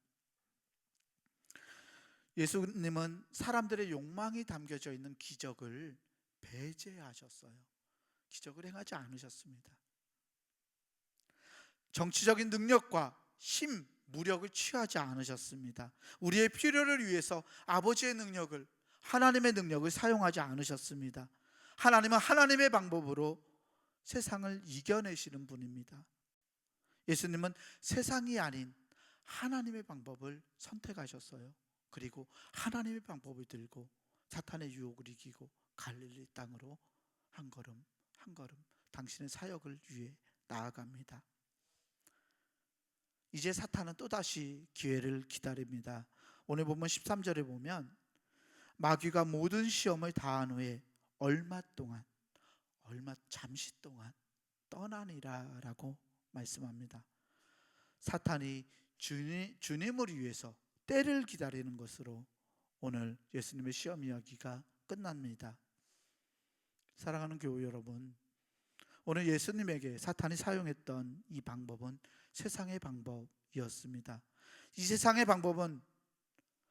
예수님은 사람들의 욕망이 담겨져 있는 기적을 배제하셨어요. 기적을 행하지 않으셨습니다. 정치적인 능력과 힘, 무력을 취하지 않으셨습니다. 우리의 필요를 위해서 아버지의 능력을, 하나님의 능력을 사용하지 않으셨습니다. 하나님은 하나님의 방법으로 세상을 이겨내시는 분입니다. 예수님은 세상이 아닌 하나님의 방법을 선택하셨어요. 그리고 하나님의 방법을 들고 사탄의 유혹을 이기고 갈릴리 땅으로 한 걸음 한 걸음 당신의 사역을 위해 나아갑니다. 이제 사탄은 또다시 기회를 기다립니다. 오늘 보면 13절에 보면 마귀가 모든 시험을 다한 후에 잠시 동안 떠나니라 라고 말씀합니다. 사탄이 주님을 위해서 때를 기다리는 것으로 오늘 예수님의 시험 이야기가 끝납니다. 사랑하는 교우 여러분, 오늘 예수님에게 사탄이 사용했던 이 방법은 세상의 방법이었습니다. 이 세상의 방법은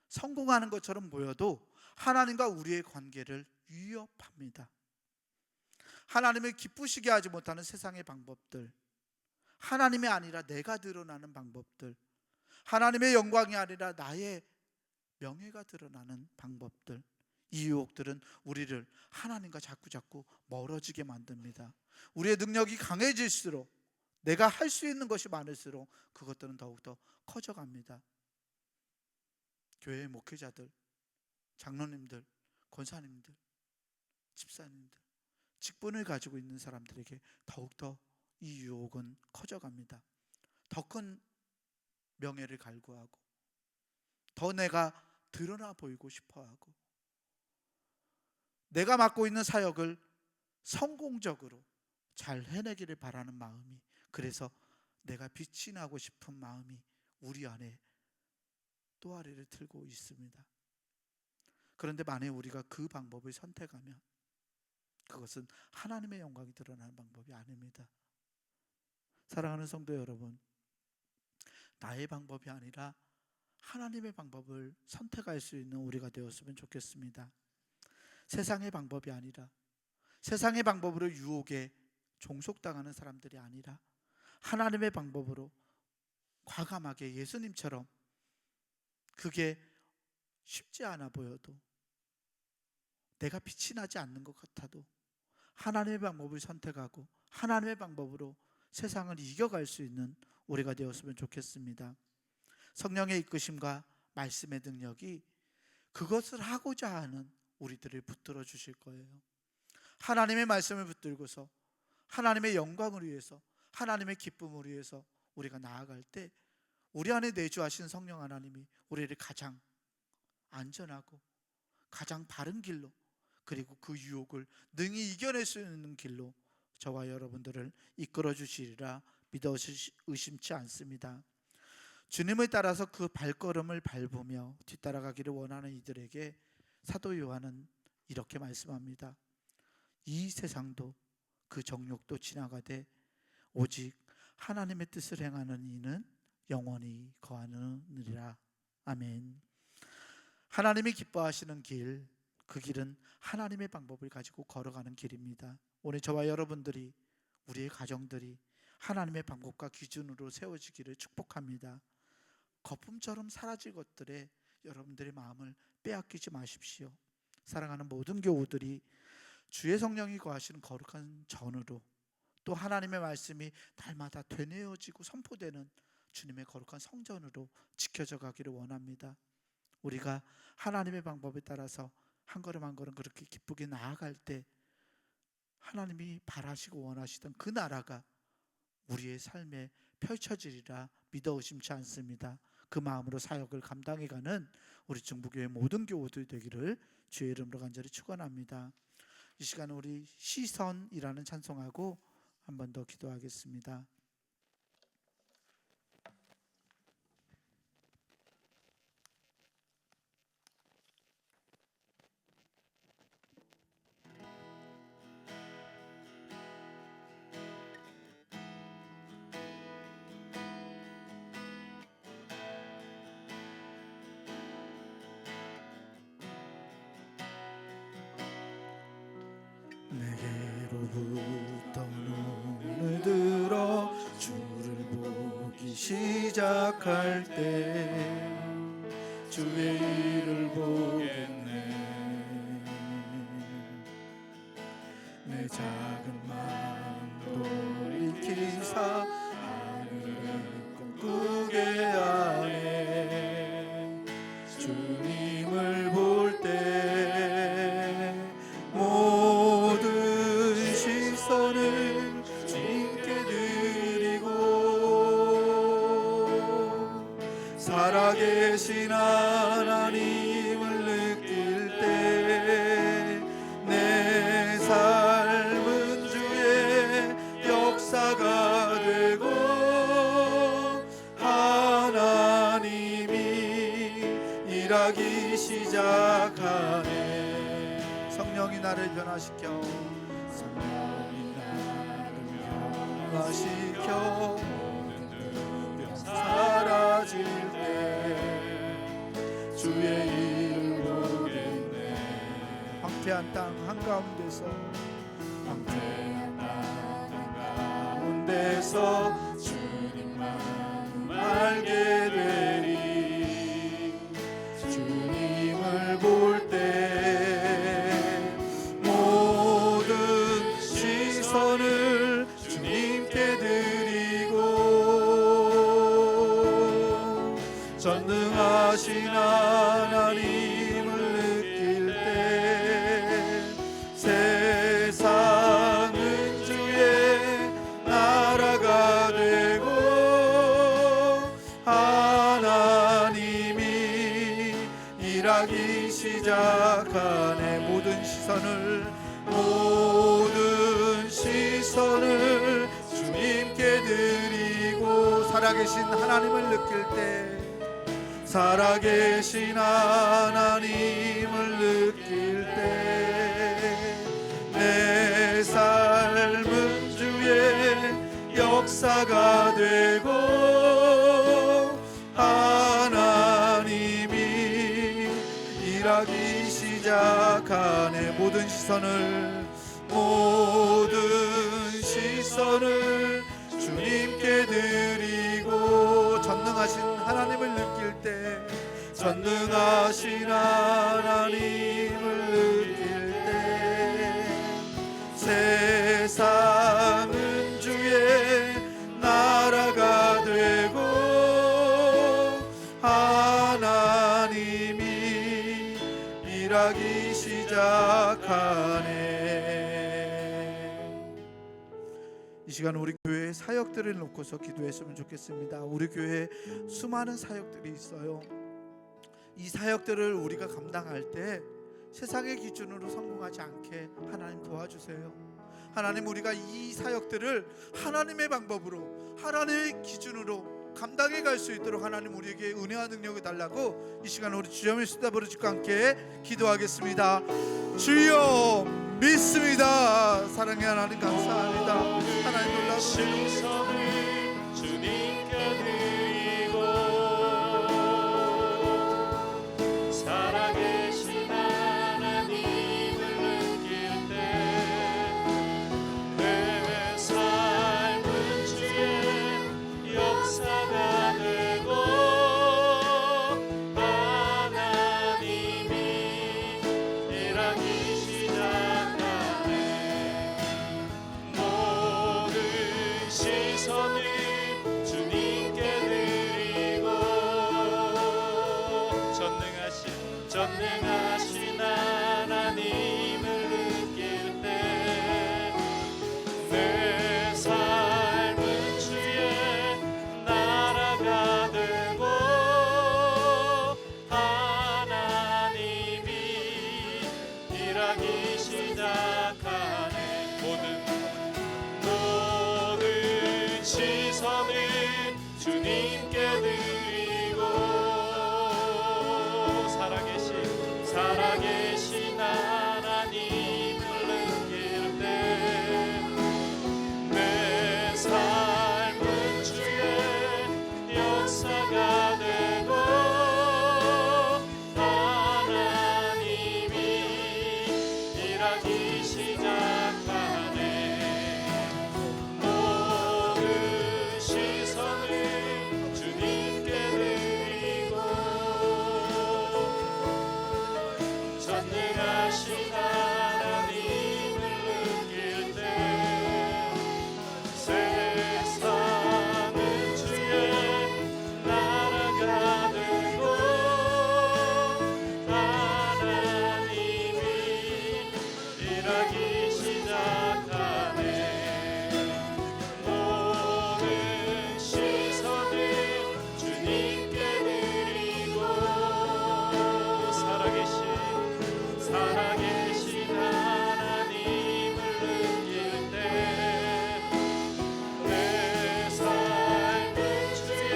성공하는 것처럼 보여도 하나님과 우리의 관계를 위협합니다. 하나님을 기쁘시게 하지 못하는 세상의 방법들, 하나님이 아니라 내가 드러나는 방법들, 하나님의 영광이 아니라 나의 명예가 드러나는 방법들, 이 유혹들은 우리를 하나님과 자꾸 멀어지게 만듭니다. 우리의 능력이 강해질수록, 내가 할 수 있는 것이 많을수록 그것들은 더욱더 커져갑니다. 교회의 목회자들, 장로님들, 권사님들, 집사님들, 직분을 가지고 있는 사람들에게 더욱더 이 유혹은 커져갑니다. 더 큰 명예를 갈구하고, 더 내가 드러나 보이고 싶어하고, 내가 맡고 있는 사역을 성공적으로 잘 해내기를 바라는 마음이, 그래서 내가 빛이 나고 싶은 마음이 우리 안에 또아리를 틀고 있습니다. 그런데 만약 우리가 그 방법을 선택하면 그것은 하나님의 영광이 드러나는 방법이 아닙니다. 사랑하는 성도 여러분, 나의 방법이 아니라 하나님의 방법을 선택할 수 있는 우리가 되었으면 좋겠습니다. 세상의 방법이 아니라, 세상의 방법으로 유혹에 종속당하는 사람들이 아니라 하나님의 방법으로 과감하게 예수님처럼, 그게 쉽지 않아 보여도, 내가 빛이 나지 않는 것 같아도 하나님의 방법을 선택하고 하나님의 방법으로 세상을 이겨갈 수 있는 우리가 되었으면 좋겠습니다. 성령의 이끄심과 말씀의 능력이 그것을 하고자 하는 우리들을 붙들어 주실 거예요. 하나님의 말씀을 붙들고서 하나님의 영광을 위해서, 하나님의 기쁨을 위해서 우리가 나아갈 때 우리 안에 내주하신 성령 하나님이 우리를 가장 안전하고 가장 바른 길로, 그리고 그 유혹을 능히 이겨낼 수 있는 길로 저와 여러분들을 이끌어 주시리라 믿어 의심치 않습니다. 주님을 따라서 그 발걸음을 밟으며 뒤따라가기를 원하는 이들에게 사도 요한은 이렇게 말씀합니다. 이 세상도 그 정욕도 지나가되 오직 하나님의 뜻을 행하는 이는 영원히 거하느니라. 아멘. 하나님이 기뻐하시는 길, 그 길은 하나님의 방법을 가지고 걸어가는 길입니다. 오늘 저와 여러분들이, 우리의 가정들이 하나님의 방법과 기준으로 세워지기를 축복합니다. 거품처럼 사라질 것들에 여러분들의 마음을 빼앗기지 마십시오. 사랑하는 모든 교우들이 주의 성령이 거하시는 거룩한 전으로, 또 하나님의 말씀이 날마다 되뇌어지고 선포되는 주님의 거룩한 성전으로 지켜져 가기를 원합니다. 우리가 하나님의 방법에 따라서 한 걸음 한 걸음 그렇게 기쁘게 나아갈 때 하나님이 바라시고 원하시던 그 나라가 우리의 삶에 펼쳐지리라 믿어 의심치 않습니다. 그 마음으로 사역을 감당해가는 우리 중부교회 모든 교우들 되기를 주의 이름으로 간절히 축원합니다. 이 시간 우리 시선이라는 찬송하고 한 번 더 기도하겠습니다. 내게로부터 눈을 들어 주를 보기 시작할 때 주의 일을 보겠네. 내 작은 마음 돌이키사 하늘을 꿈꾸게 하네. 주님을 볼 때 모든 시선을 주님께 드리고 살아계신 하나님을 느낄 때 내 삶은 주의 역사가 되고 하나님이 일하기 시작하네. 성령이 나를 변화시켜, 성령이 나를 변화시켜 모든 두려움 사라질 때 주의 일을 보겠네. 황폐한 땅 한가운데서, 황폐한 땅 한가운데서 주님만 알게 되리. 주님을 볼 때 모든 시선을 주님께 드리고 전능하신 하나님을 느낄 때 세상은 주의 나라가 되고 하나님이 일하기 시작하네. 모든 시선을 주님께 드리고 살아계신 하나님을 느낄 때, 살아계신 하나님을 느낄 때 내 삶은 주의 역사가 되고 하나님이 일하기 시작하네. 모든 시선을 주님께 드리고 전능하신 하나님을 느낄 때, 전능하신 하나님을 느낄 때 세상은 주의 나라가 되고 하나님이 일하기 시작하네. 이 시간 우리 교회의 사역들을 놓고서 기도했으면 좋겠습니다. 우리 교회에 수많은 사역들이 있어요. 이 사역들을 우리가 감당할 때 세상의 기준으로 성공하지 않게 하나님 도와주세요. 하나님, 우리가 이 사역들을 하나님의 방법으로, 하나님의 기준으로 감당해 갈 수 있도록 하나님 우리에게 은혜와 능력을 달라고 이 시간 우리 주여 믿습니다 부르짖고 함께 기도하겠습니다. 주여 믿습니다. 사랑의 하나님 감사합니다. 하나님 놀라우신 시선을 주님께 드리고 살아계신 하나님을 느낄 때 내 삶은 주의 역사가 되고 하나님이 일하기 시작하네. 모든 시선을 주님께 드리고 전능하신 하나님을 느낄 때 내 삶은 주의 나라가 되고 하나님이 일하기 시작하네. 모든 시선을 주님께 드리고 살아계신 하나님을 느낄 때 내 삶은 주의 역사가 되고 하나님이 일하기 시작하네. 모든 시선을 주님께 드리고 전능하신 하나님을 느낄 때 세상은 주의 나라가 되고 하나님이 일하기 시작하네. 모든 시선을 주님께 드리고 살아계신 하나님을 느낄 때 내 삶은 주의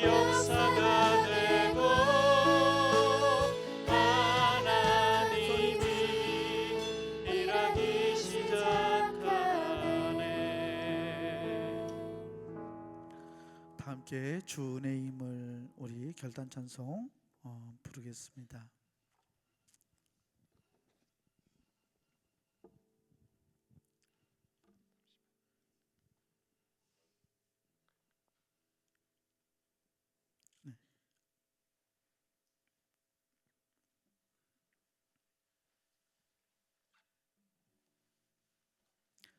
역사가 되고 하나님이 일하기 시작하네. 다 함께 주 내 힘을 우리 결단 찬송 부르겠습니다.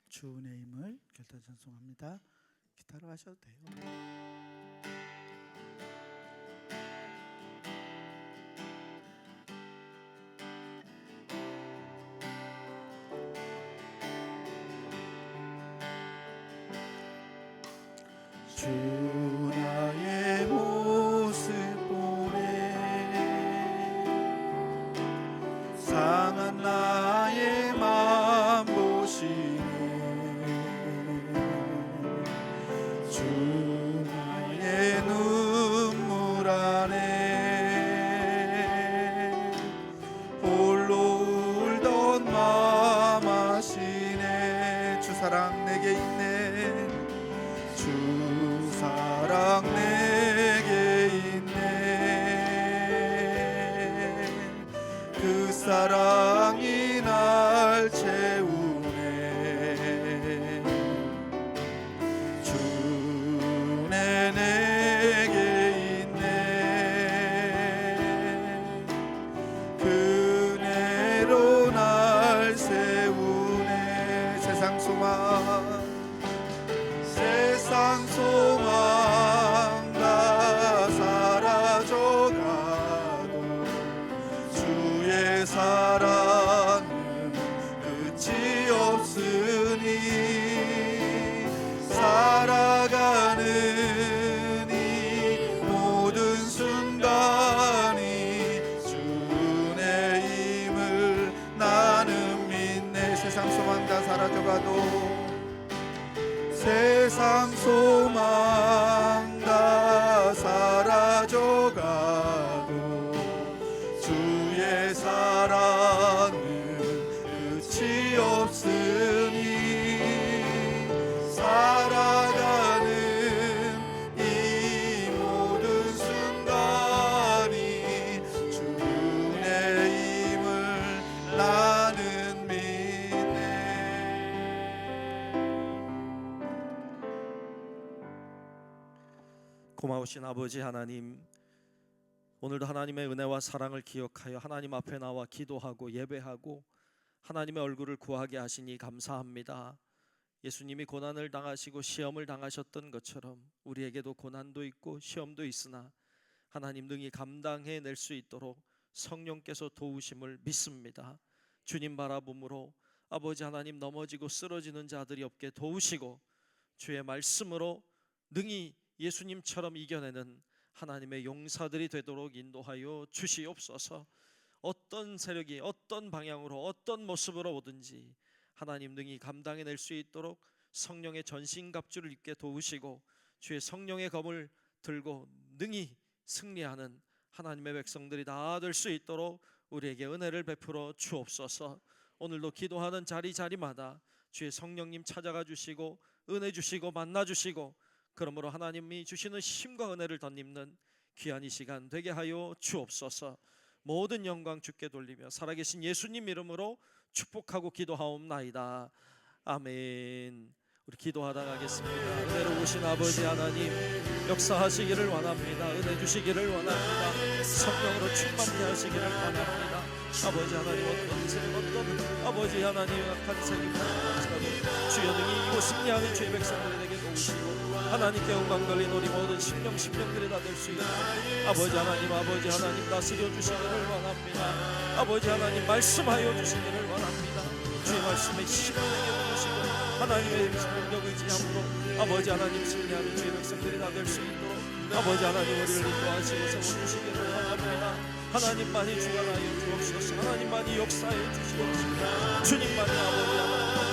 주 내 힘을 결단 찬송합니다. 기타로 하셔도 돼요. 주 나의 모습 보네 상한 나의 맘 보시네 주 나의 눈물 안에 홀로 울던 맘 아시네 주 사랑 내게 있네 주 사랑 내게 있네 그 사랑이 날 채우네 주네 내게 있네 그네로 날 세우네 세상 소망 다 사라져가도 주의 사랑은 끝이 없으니 살아가는 이 모든 순간이 주의 힘을 나는 믿네 세상 소망 다 사라져가도 세상 소망 다 사라져가도 주의 사랑은 고마우신 아버지 하나님, 오늘도 하나님의 은혜와 사랑을 기억하여 하나님 앞에 나와 기도하고 예배하고 하나님의 얼굴을 구하게 하시니 감사합니다. 예수님이 고난을 당하시고 시험을 당하셨던 것처럼 우리에게도 고난도 있고 시험도 있으나 하나님 능히 감당해낼 수 있도록 성령께서 도우심을 믿습니다. 주님 바라봄으로 아버지 하나님, 넘어지고 쓰러지는 자들이 없게 도우시고 주의 말씀으로 능히 예수님처럼 이겨내는 하나님의 용사들이 되도록 인도하여 주시옵소서. 어떤 세력이 어떤 방향으로 어떤 모습으로 오든지 하나님 능히 감당해낼 수 있도록 성령의 전신갑주를 입게 도우시고 주의 성령의 검을 들고 능히 승리하는 하나님의 백성들이 다 될 수 있도록 우리에게 은혜를 베풀어 주옵소서. 오늘도 기도하는 자리마다 주의 성령님 찾아가 주시고 은혜 주시고 만나 주시고, 그러므로 하나님이 주시는 힘과 은혜를 덧입는 귀한 이 시간 되게 하여 주옵소서. 모든 영광 주께 돌리며 살아계신 예수님 이름으로 축복하고 기도하옵나이다. 아멘. 우리 기도하다 가겠습니다. 은혜로우신 아버지 하나님, 역사하시기를 원합니다. 은혜 주시기를 원합니다. 성령으로 충만케 하시기를 원합니다. 아버지 하나님, 어떤 세력, 어떤 아버지 하나님 약한 세력이 할지라도 주여 능히 이고 승리하는 주의 백성들이 되게 도우시고 하나님께 영광 돌린 우리 모든 심령들이 다 될 수 있는 아버지 하나님 다스려 주시기를 원합니다. 아버지 하나님 말씀하여 주시기를 원합니다. 주의 말씀에 심령에 도우시고 하나님의 능력 의지함으로 아버지 하나님 승리하는 주의 백성들이 다 될 수 있도록 아버지 하나님 우리를 인도하시고 세워주시기를 원합니다. 하나님만이 주관하여 주옵소서. 하나님만이 역사해 주시옵소서. 주님만이 아버지 하나님